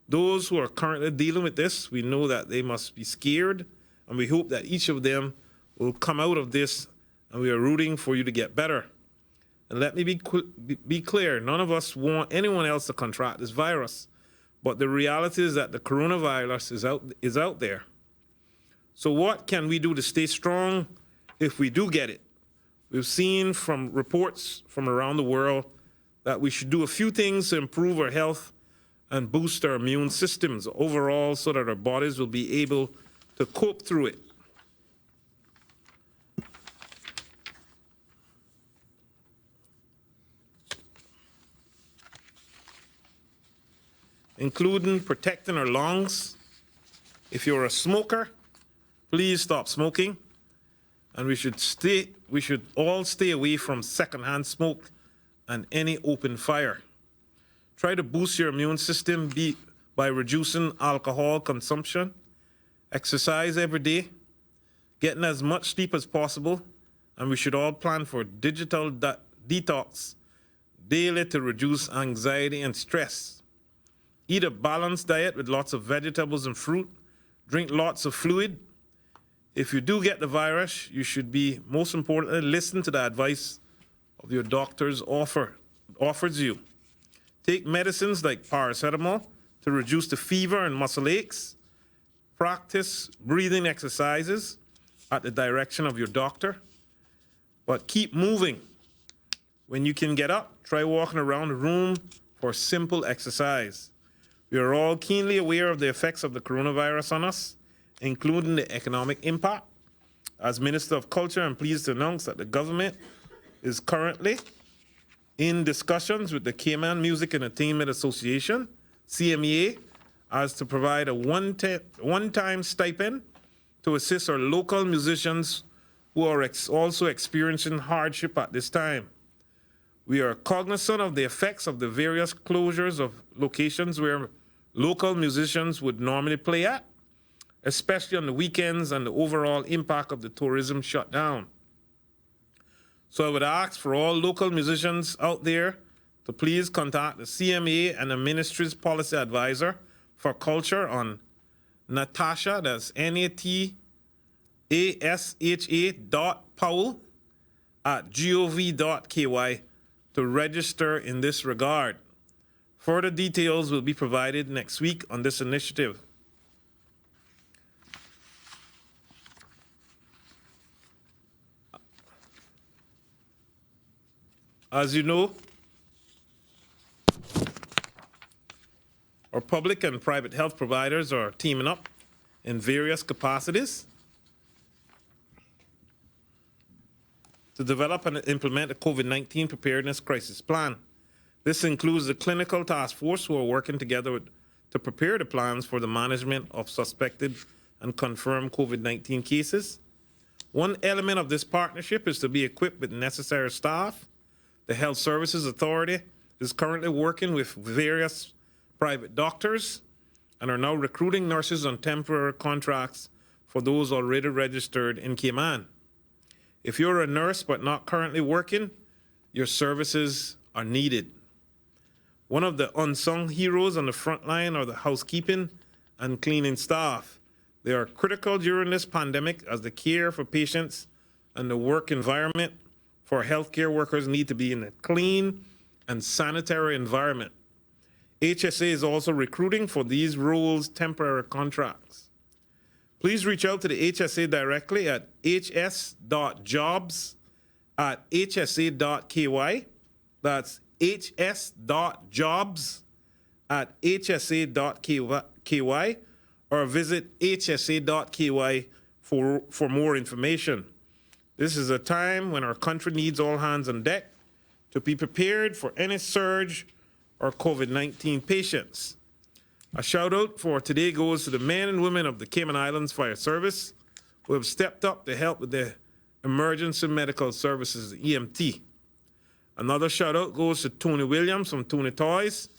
those who are currently dealing with this. We know that they must be scared, and we hope that each of them will come out of this, and we are rooting for you to get better. And let me be clear, none of us want anyone else to contract this virus, but the reality is that the coronavirus is out there. So what can we do to stay strong if we do get it? We've seen from reports from around the world that we should do a few things to improve our health and boost our immune systems overall so that our bodies will be able to cope through it. Including protecting our lungs. If you're a smoker, please stop smoking. And we should all stay away from secondhand smoke and any open fire. Try to boost your immune system by reducing alcohol consumption, exercise every day, getting as much sleep as possible, and we should all plan for digital detox daily to reduce anxiety and stress. Eat a balanced diet with lots of vegetables and fruit. Drink lots of fluid. If you do get the virus, you should be, most importantly, listen to the advice of your doctor's offers you. Take medicines like paracetamol to reduce the fever and muscle aches. Practice breathing exercises at the direction of your doctor. But keep moving. When you can get up, try walking around the room for simple exercise. We are all keenly aware of the effects of the coronavirus on us, including the economic impact. As Minister of Culture, I'm pleased to announce that the government is currently in discussions with the Cayman Music and Entertainment Association, CMEA, as to provide a one-time stipend to assist our local musicians who are also experiencing hardship at this time. We are cognizant of the effects of the various closures of locations where local musicians would normally play at, especially on the weekends, and the overall impact of the tourism shutdown. So I would ask for all local musicians out there to please contact the CMA and the ministry's policy advisor for culture on Natasha, that's natasha.powell@gov.ky to register in this regard. Further details will be provided next week on this initiative. As you know, our public and private health providers are teaming up in various capacities to develop and implement a COVID-19 preparedness crisis plan. This includes the clinical task force who are working together to prepare the plans for the management of suspected and confirmed COVID-19 cases. One element of this partnership is to be equipped with necessary staff. The Health Services Authority is currently working with various private doctors and are now recruiting nurses on temporary contracts for those already registered in Cayman. If you're a nurse but not currently working, your services are needed. One of the unsung heroes on the front line are the housekeeping and cleaning staff. They are critical during this pandemic as the care for patients and the work environment for healthcare workers need to be in a clean and sanitary environment. HSA is also recruiting for these roles temporary contracts. Please reach out to the HSA directly at hs.jobs@hsa.ky. That's hs.jobs@hsa.ky, or visit hsa.ky for more information. This is a time when our country needs all hands on deck to be prepared for any surge or COVID-19 patients. A shout out for today goes to the men and women of the Cayman Islands Fire Service who have stepped up to help with the emergency medical services, EMT. Another shout out goes to Tony Williams from Tony Toys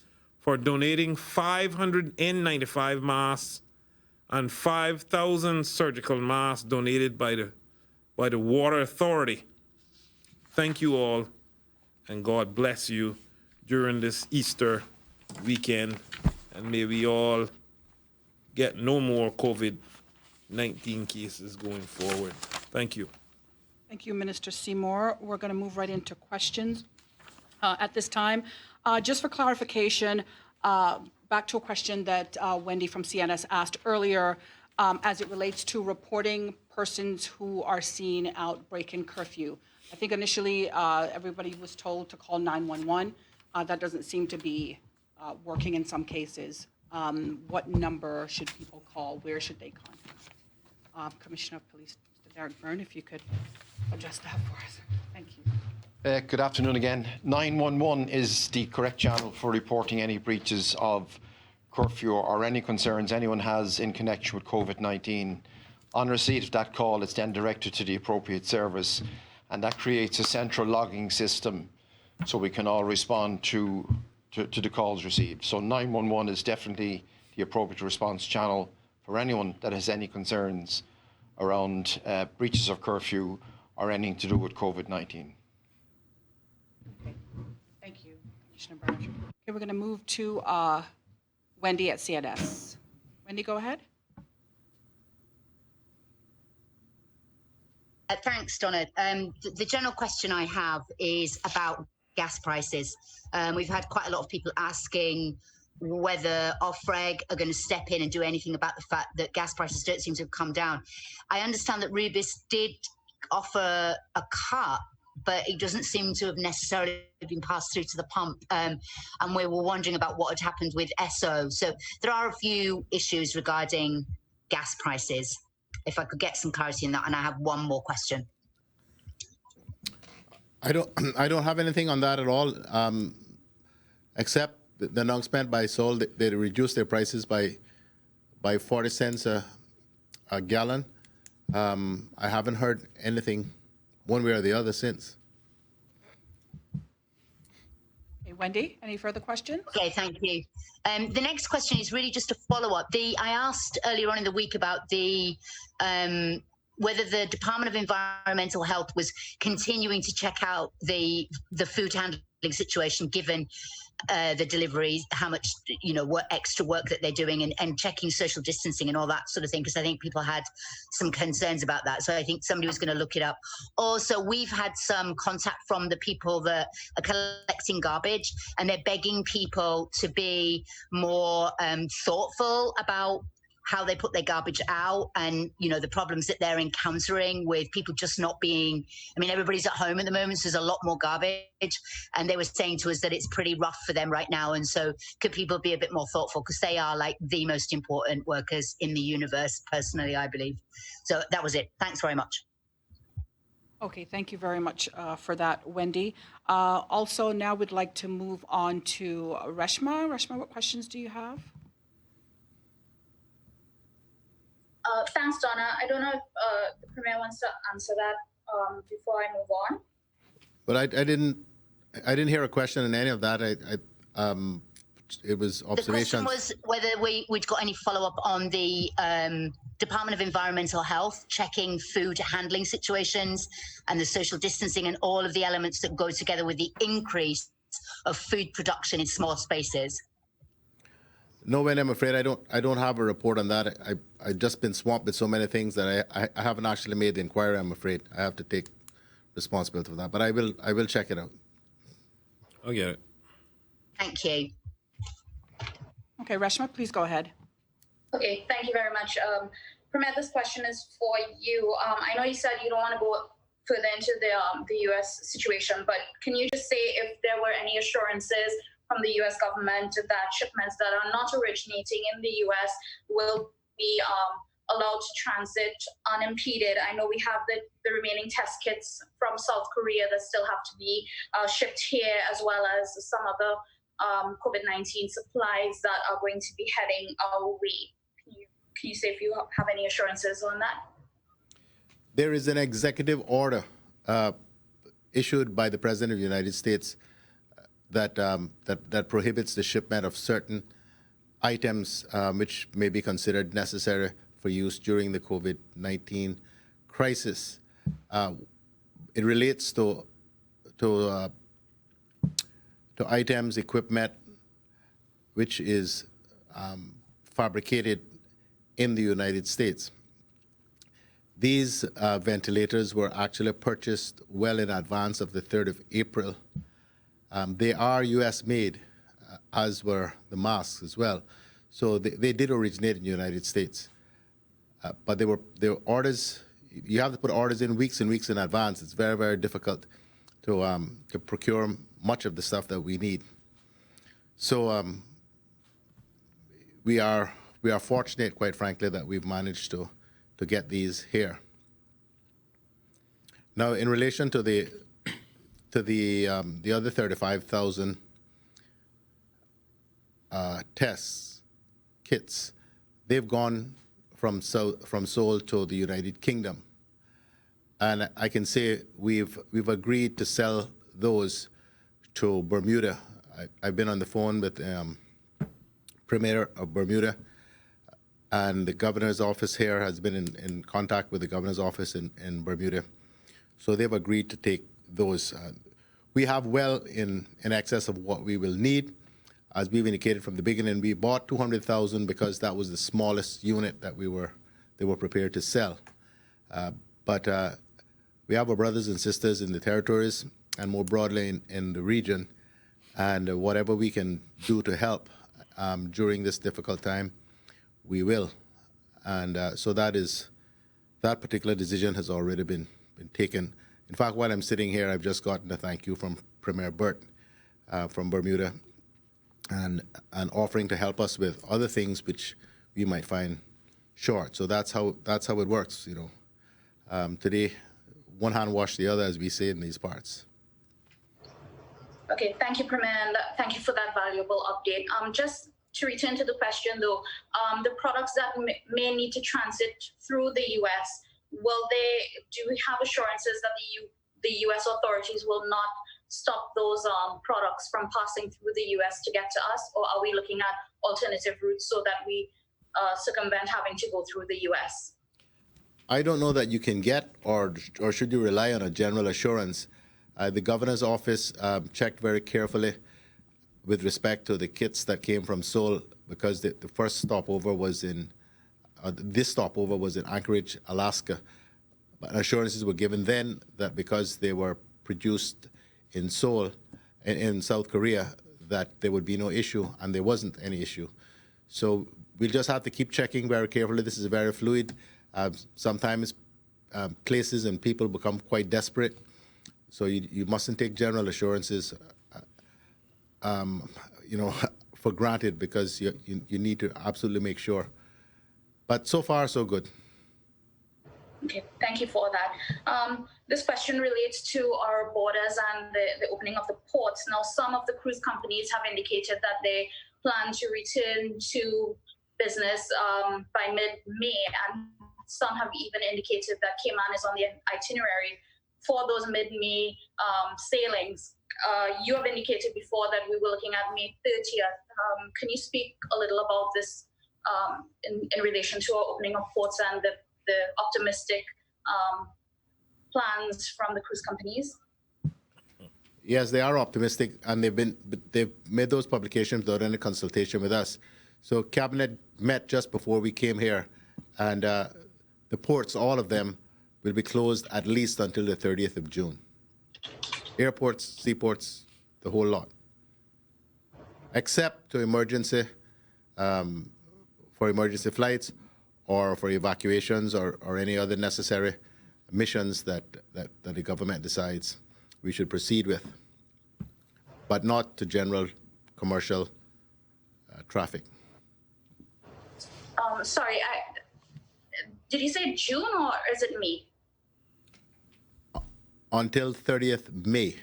for donating 500 N95 masks and 5,000 surgical masks donated by the Water Authority. Thank you all, and God bless you during this Easter weekend, and may we all get no more COVID-19 cases going forward. Thank you. Thank you, Minister Seymour. We're going to move right into questions at this time. Just for clarification, back to a question that Wendy from CNS asked earlier, as it relates to reporting persons who are seen out breaking curfew. I think initially everybody was told to call 911. That doesn't seem to be working in some cases. What number should people call? Where should they contact? Commissioner of Police, Mr. Derek Byrne, if you could address that for us. Thank you. Good afternoon again. 911 is the correct channel for reporting any breaches of curfew or any concerns anyone has in connection with COVID-19. On receipt of that call, it's then directed to the appropriate service, and that creates a central logging system so we can all respond to the calls received. So 911 is definitely the appropriate response channel for anyone that has any concerns around breaches of curfew or anything to do with COVID-19. Thank you, Commissioner Byrne. Okay, we're going to move to Wendy at CNS. Wendy, go ahead. Thanks, Donna. The general question I have is about gas prices. We've had quite a lot of people asking whether Ofreg are going to step in and do anything about the fact that gas prices don't seem to have come down. I understand that Rubis did offer a cut, but it doesn't seem to have necessarily been passed through to the pump. And we were wondering about what had happened with Esso. So there are a few issues regarding gas prices. If I could get some clarity in that, and I have one more question. I don't have anything on that at all, except the announcement by Sol. They reduced their prices by 40 cents a gallon. I haven't heard anything one way or the other since. Okay, Wendy, any further questions? Okay, thank you. The next question is really just a follow-up. I asked earlier on in the week about the whether the Department of Environmental Health was continuing to check out the food handling situation, given the deliveries, how much extra work that they're doing, and checking social distancing and all that sort of thing, because I think people had some concerns about that. So I think somebody was going to look it up. Also, we've had some contact from the people that are collecting garbage, and they're begging people to be more thoughtful about how they put their garbage out, and the problems that they're encountering with people just not being, everybody's at home at the moment, so there's a lot more garbage, and they were saying to us that it's pretty rough for them right now. And so could people be a bit more thoughtful, because they are like the most important workers in the universe, personally, I believe. So that was it. Thanks very much. Okay, thank you very much for that, Wendy. Also, now we'd like to move on to Reshma. Reshma, what questions do you have? Thanks, Donna. I don't know if the Premier wants to answer that before I move on. But I didn't hear a question in any of that. It was observations. The question was whether we'd got any follow-up on the Department of Environmental Health checking food handling situations and the social distancing and all of the elements that go together with the increase of food production in small spaces. No, Wendy, I'm afraid I don't have a report on that. I've just been swamped with so many things that I haven't actually made the inquiry. I'm afraid I have to take responsibility for that, but I will check it out. I'll get it. Thank you. Okay, Reshma, please go ahead. Okay, thank you very much. Premier, this question is for you. I know you said you don't want to go further into the U.S. situation, but can you just say if there were any assurances from the U.S. government that shipments that are not originating in the U.S. will be allowed to transit unimpeded? I know we have the remaining test kits from South Korea that still have to be shipped here, as well as some other COVID-19 supplies that are going to be heading our way. Can you say if you have any assurances on that? There is an executive order issued by the President of the United States that prohibits the shipment of certain items which may be considered necessary for use during the COVID-19 crisis. It relates to items, equipment, which is fabricated in the United States. These ventilators were actually purchased well in advance of the 3rd of April. They are US made, as were the masks as well. So they did originate in the United States. But they were orders, you have to put orders in weeks and weeks in advance. It's very, very difficult to procure much of the stuff that we need. So we are fortunate, quite frankly, that we've managed to get these here. Now, in relation to the other 35,000 tests kits, they've gone from Seoul to the United Kingdom, and I can say we've agreed to sell those to Bermuda. I've been on the phone with Premier of Bermuda, and the governor's office here has been in contact with the governor's office in Bermuda. So they've agreed to take those. We have well in excess of what we will need. As we've indicated from the beginning, we bought 200,000 because that was the smallest unit that they were prepared to sell. But we have our brothers and sisters in the territories and more broadly in the region, and whatever we can do to help during this difficult time, we will. And so that particular decision has already been taken. In fact, while I'm sitting here, I've just gotten a thank you from Premier Burt from Bermuda, and offering to help us with other things which we might find short. So that's how it works, you know. Today, one hand wash the other, as we say in these parts. Okay, thank you, Premier, and thank you for that valuable update. Just to return to the question, though, the products that may need to transit through the U.S., do we have assurances that the U.S. authorities will not stop those products from passing through the U.S. to get to us, or are we looking at alternative routes so that we circumvent having to go through the U.S.? I don't know that you can get, or should you rely on a general assurance. The governor's office checked very carefully with respect to the kits that came from Seoul, because the first stopover was this stopover was in Anchorage, Alaska. But assurances were given then that because they were produced in Seoul, in South Korea, that there would be no issue, and there wasn't any issue. So we'll just have to keep checking very carefully. This is very fluid. Sometimes places and people become quite desperate. So you mustn't take general assurances, you know, for granted, because you need to absolutely make sure. But so far, so good. Okay, thank you for that. This question relates to our borders and the opening of the ports. Now, some of the cruise companies have indicated that they plan to return to business by mid-May, and some have even indicated that Cayman is on the itinerary for those mid-May sailings. You have indicated before that we were looking at May 30th. Can you speak a little about this in relation to our opening of ports and the optimistic plans from the cruise companies? Yes, they are optimistic, and they've made those publications without any consultation with us. So Cabinet met just before we came here, and the ports, all of them, will be closed at least until the 30th of June. Airports, seaports, the whole lot, except to emergency, for emergency flights or for evacuations or any other necessary missions that the government decides we should proceed with, but not to general commercial traffic. Sorry, did you say June or is it May? Until 30th May.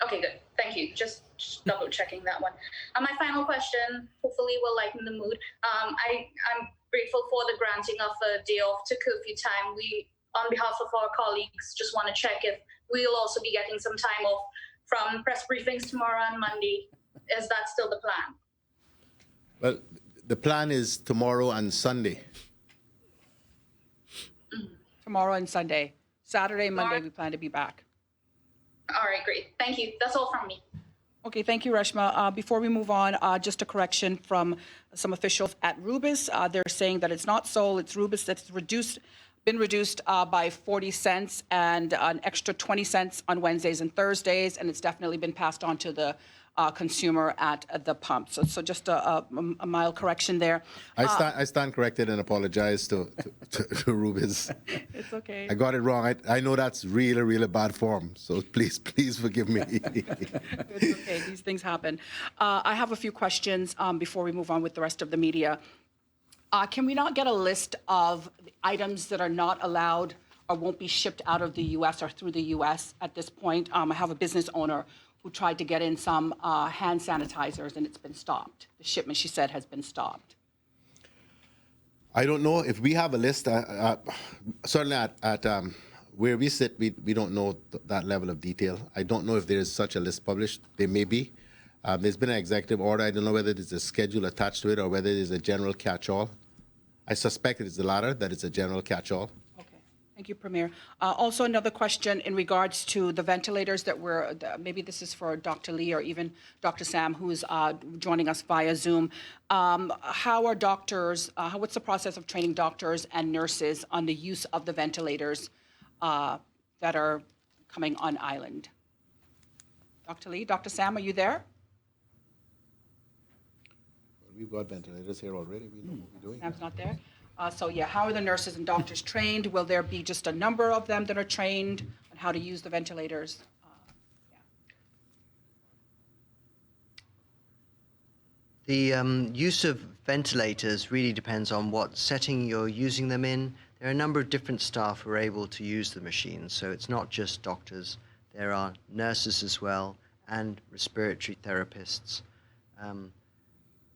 Okay, good. Thank you. Just double checking that one. My final question, hopefully will lighten the mood. I'm grateful for the granting of a day off to curfew time. We on behalf of our colleagues, just want to check if we'll also be getting some time off from press briefings tomorrow and Monday. Is that still the plan? Well, the plan is tomorrow and Sunday. Tomorrow and Sunday. Saturday, Monday, Alright. we plan to be back. All right, great. Thank you. That's all from me. Okay, thank you, Reshma. Before we move on, just a correction from some officials at Rubis. They're saying that it's not Sol, it's Rubis that's been reduced by 40 cents and an extra 20 cents on Wednesdays and Thursdays, and it's definitely been passed on to the consumer at the pump. So just a mild correction there. I stand corrected and apologize to Rubis. It's okay. I got it wrong. I know that's really, really bad form. So please forgive me. It's okay. These things happen. I have a few questions before we move on with the rest of the media. Can we not get a list of the items that are not allowed or won't be shipped out of the U.S. or through the U.S. at this point? I have a business owner who tried to get in some hand sanitizers, and it's been stopped. The shipment, she said, has been stopped. I don't know if we have a list. Certainly at where we sit, we don't know that level of detail. I don't know if there is such a list published. There may be. There's been an executive order. I don't know whether there's a schedule attached to it or whether there's a general catch-all. I suspect it's the latter, that it's a general catch-all. Okay. Thank you, Premier. Also, another question in regards to the ventilators that maybe this is for Dr. Lee or even Dr. Sam, who's joining us via Zoom. How are doctors, what's the process of training doctors and nurses on the use of the ventilators that are coming on island? Dr. Lee, Dr. Sam, are you there? We've got ventilators here already. We know what we're doing. Sam's not there. So yeah, how are the nurses and doctors trained? Will there be just a number of them that are trained on how to use the ventilators? The use of ventilators really depends on what setting you're using them in. There are a number of different staff who are able to use the machines, so it's not just doctors. There are nurses as well and respiratory therapists.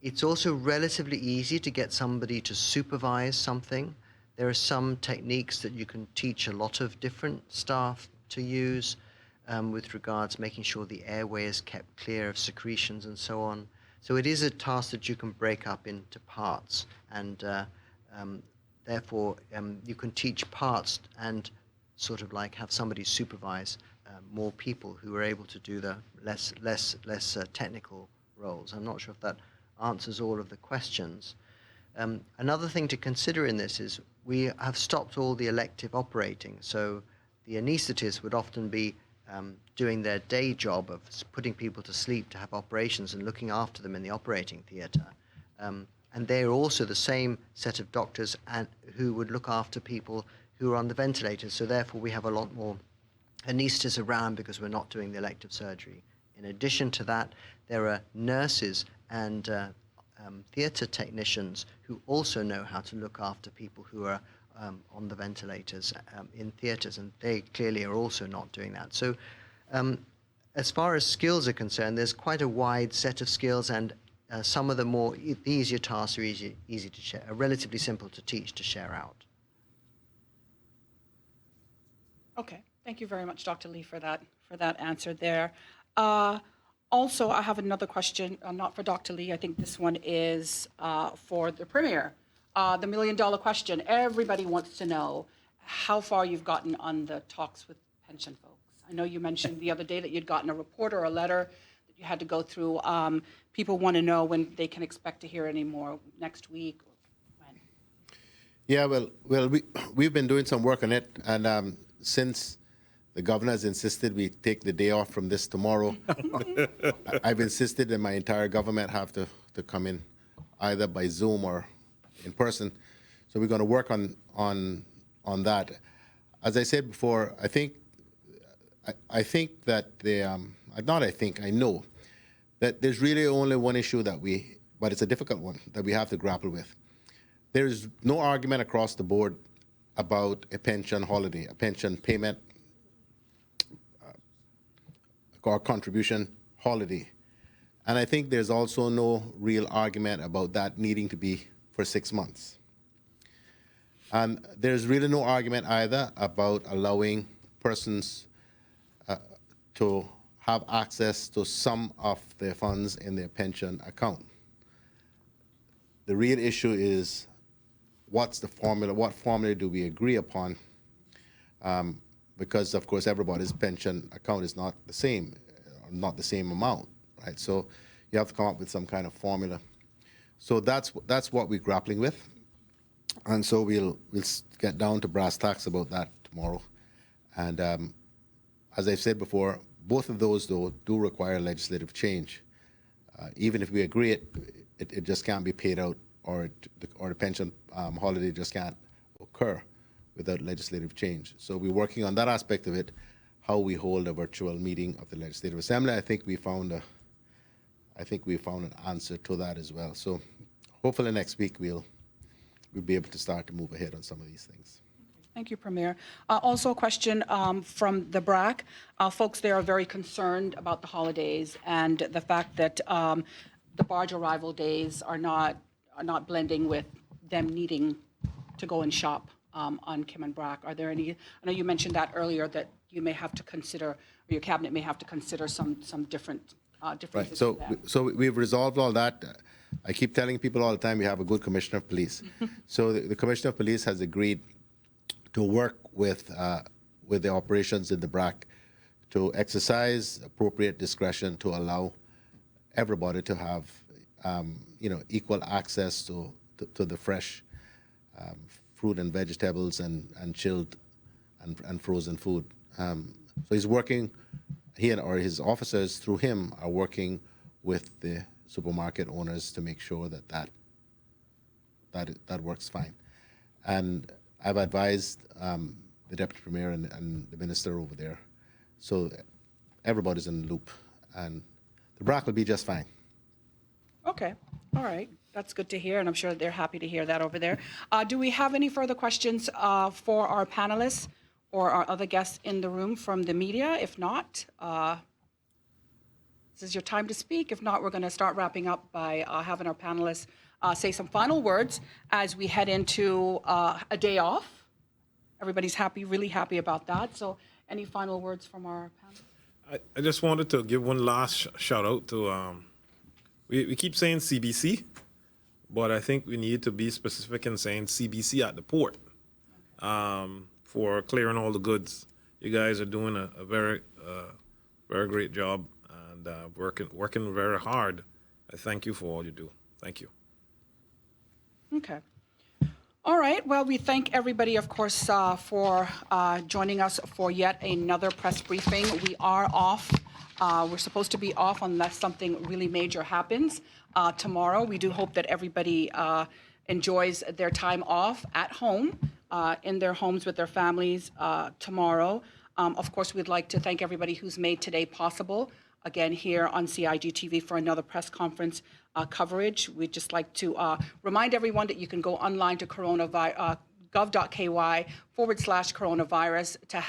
It's also relatively easy to get somebody to supervise something. There are some techniques that you can teach a lot of different staff to use with regards making sure the airway is kept clear of secretions and so on. So it is a task that you can break up into parts, and therefore you can teach parts and sort of like have somebody supervise more people who are able to do the less technical roles. I'm not sure if that answers all of the questions. Another thing to consider in this is we have stopped all the elective operating. So the anaesthetists would often be doing their day job of putting people to sleep to have operations and looking after them in the operating theatre. And they're also the same set of doctors who would look after people who are on the ventilators. So therefore we have a lot more anaesthetists around because we're not doing the elective surgery. In addition to that, there are nurses and theatre technicians who also know how to look after people who are on the ventilators in theatres, and they clearly are also not doing that. So as far as skills are concerned, there's quite a wide set of skills, and some of the the easier tasks are easy to share, are relatively simple to teach, to share out. Okay, thank you very much, Dr. Lee, for that answer there. Also, I have another question, not for Dr. Lee. I think this one is for the Premier. The million-dollar question. Everybody wants to know how far you've gotten on the talks with pension folks. I know you mentioned the other day that you'd gotten a report or a letter that you had to go through. People want to know when they can expect to hear any more, next week or when? Yeah, well, we've been doing some work on it, and since the governor has insisted we take the day off from this tomorrow, I've insisted that my entire government have to come in either by Zoom or in person. So we're going to work on that. As I said before, I think that I know that there's really only one issue but it's a difficult one that we have to grapple with. There is no argument across the board about a pension holiday, a pension payment or contribution holiday. And I think there's also no real argument about that needing to be for 6 months. And there's really no argument either about allowing persons to have access to some of their funds in their pension account. The real issue is what's the formula, what formula do we agree upon? Because of course everybody's pension account is not the same amount, right? So you have to come up with some kind of formula. So that's what we're grappling with. And so we'll get down to brass tacks about that tomorrow. And as I've said before, both of those, though, do require legislative change. Even if we agree it just can't be paid out, or the pension holiday just can't occur without legislative change. So we're working on that aspect of it, how we hold a virtual meeting of the Legislative Assembly. I think we found an answer to that as well. So hopefully next week we'll be able to start to move ahead on some of these things. Thank you, Premier. Also a question from the BRAC. Folks there are very concerned about the holidays and the fact that the barge arrival days are not blending with them needing to go and shop on Kim and Brack. Are there any, I know you mentioned that earlier, that you may have to consider, or your cabinet may have to consider some different differences. Right. So we've resolved all that. I keep telling people all the time we have a good commissioner of police. So the commissioner of police has agreed to work with the operations in the BRAC to exercise appropriate discretion to allow everybody to have equal access to the fresh fruit and vegetables and chilled and frozen food. So he's working, or his officers through him are working with the supermarket owners to make sure that works fine. And I've advised the Deputy Premier and the Minister over there, so everybody's in the loop, and the BRAC will be just fine. Okay, all right. That's good to hear, and I'm sure they're happy to hear that over there. Do we have any further questions for our panelists or our other guests in the room from the media? If not, this is your time to speak. If not, we're going to start wrapping up by having our panelists say some final words as we head into a day off. Everybody's happy, really happy about that. So any final words from our panel? I just wanted to give one last shout out to, we keep saying CBC, but I think we need to be specific in saying CBC at the port for clearing all the goods. You guys are doing a very great job and working very hard. I thank you for all you do. Thank you. Okay. All right. Well, we thank everybody, of course, for joining us for yet another press briefing. We are off. We're supposed to be off unless something really major happens tomorrow. We do hope that everybody enjoys their time off at home, in their homes with their families tomorrow. Of course, we'd like to thank everybody who's made today possible. Again, here on CIG TV for another press conference coverage. We'd just like to remind everyone that you can go online to gov.ky/coronavirus to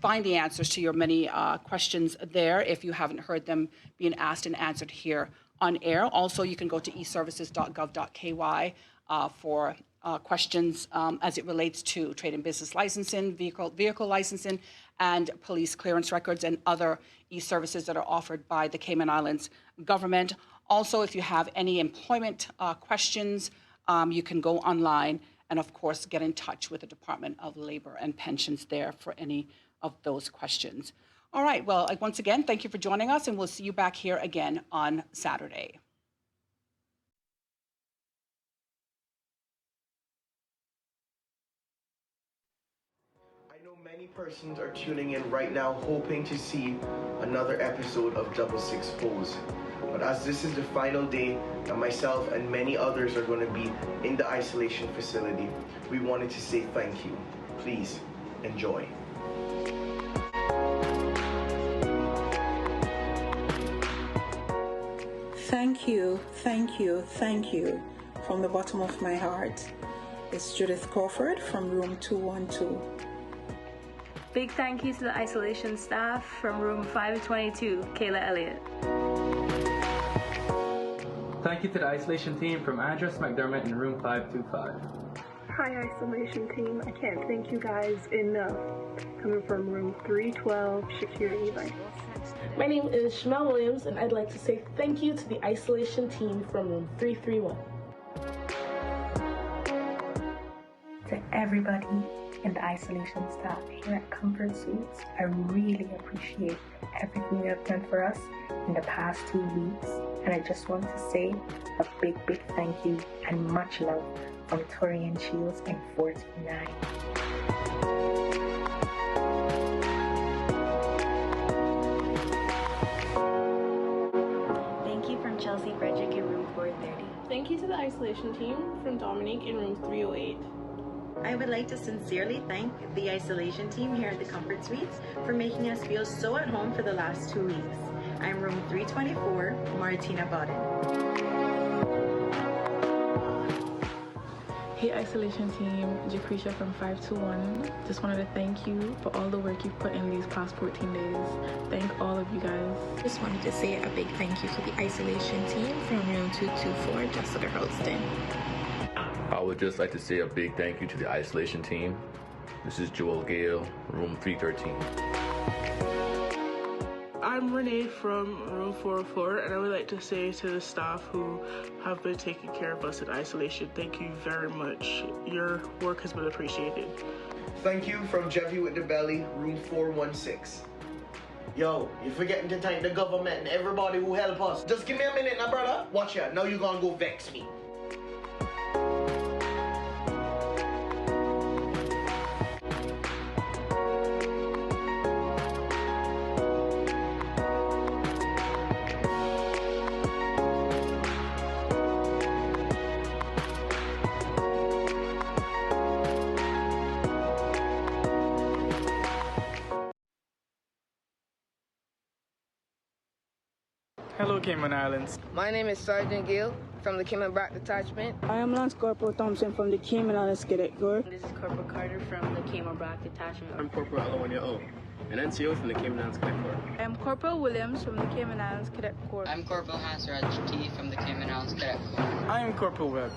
find the answers to your many questions there if you haven't heard them being asked and answered here on air. Also, you can go to eservices.gov.ky for questions as it relates to trade and business licensing, vehicle licensing, and police clearance records and other e-services that are offered by the Cayman Islands government. Also, if you have any employment questions, you can go online and, of course, get in touch with the Department of Labor and Pensions there for any of those questions. All right. Well, once again, thank you for joining us, and we'll see you back here again on Saturday. Many persons are tuning in right now hoping to see another episode of Double Six Foes. But as this is the final day and myself and many others are going to be in the isolation facility, we wanted to say thank you. Please enjoy. Thank you, thank you, thank you from the bottom of my heart. It's Judith Crawford from room 212. Big thank you to the isolation staff from room 522, Kayla Elliott. Thank you to the isolation team from Andres McDermott in room 525. Hi, isolation team. I can't thank you guys enough. Coming from room 312, Shakira Levi. My name is Shamel Williams, and I'd like to say thank you to the isolation team from room 331. To everybody in the isolation staff here at Comfort Suites, I really appreciate everything you have done for us in the past 2 weeks. And I just want to say a big thank you and much love from Torian Shields and 49. Thank you from Chelsea Frederick in room 430. Thank you to the isolation team from Dominique in room 308. I would like to sincerely thank the isolation team here at the Comfort Suites for making us feel so at home for the last 2 weeks. I'm room 324, Martina Bodden. Hey isolation team, Jacrisha from 521. Just wanted to thank you for all the work you've put in these past 14 days. Thank all of you guys. Just wanted to say a big thank you to the isolation team from room 224, Jessica Hurlston. I would just like to say a big thank you to the isolation team. This is Joel Gale, room 313. I'm Renee from room 404, and I would like to say to the staff who have been taking care of us in isolation, thank you very much. Your work has been appreciated. Thank you from Jeffy with the Belly, room 416. Yo, you're forgetting to thank the government and everybody who help us. Just give me a minute now, brother. Watch out, now you're gonna go vex me. Hello, Cayman Islands. My name is Sergeant Gill from the Cayman Brac Detachment. I am Lance Corporal Thompson from the Cayman Islands Cadet Corps. This is Corporal Carter from the Cayman Brac Detachment. I'm Corporal Alawania O, an NCO from the Cayman Islands Cadet Corps. I am Corporal Williams from the Cayman Islands Cadet Corps. I'm Corporal Hansraj T from the Cayman Islands Cadet Corps. I am Corporal Webb.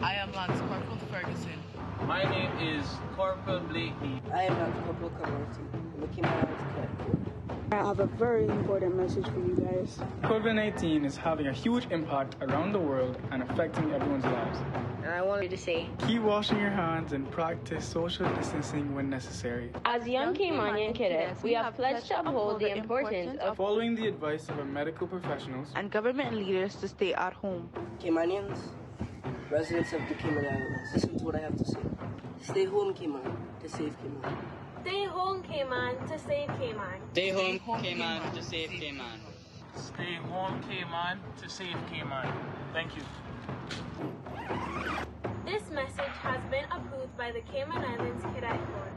I am Lance Corporal Ferguson. My name is Corporal Blakey. I am Lance Corporal Camarati from the Cayman Islands Cadet Corps. I have a very important message for you guys. COVID-19 is having a huge impact around the world and affecting everyone's lives. And I wanted to say, keep washing your hands and practice social distancing when necessary. As young Caymanian cadets, we have pledged to uphold the importance of following the advice of our medical professionals and government leaders to stay at home. Caymanians, residents of the Cayman Islands, listen to what I have to say. Stay home, Cayman, to save Cayman. Stay home, Cayman, to save Cayman. Stay home, Cayman, to save Cayman. Stay home, Cayman, to save Cayman. Thank you. This message has been approved by the Cayman Islands Cadet Corps.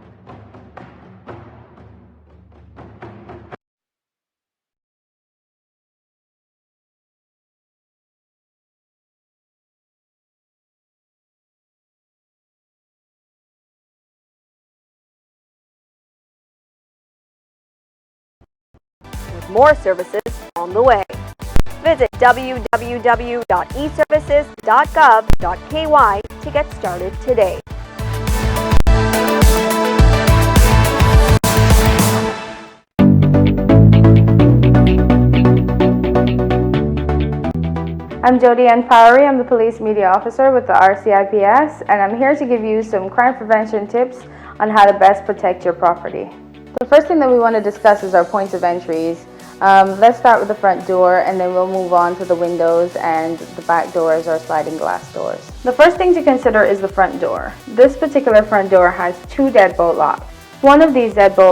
With more services on the way. Visit www.eservices.gov.ky to get started today. I'm Jody Ann Powery. I'm the Police Media Officer with the RCIPS, and I'm here to give you some crime prevention tips on how to best protect your property. The first thing that we want to discuss is our points of entries. Let's start with the front door, and then we'll move on to the windows and the back doors or sliding glass doors. The first thing to consider is the front door. This particular front door has two deadbolt locks. One of these deadbolt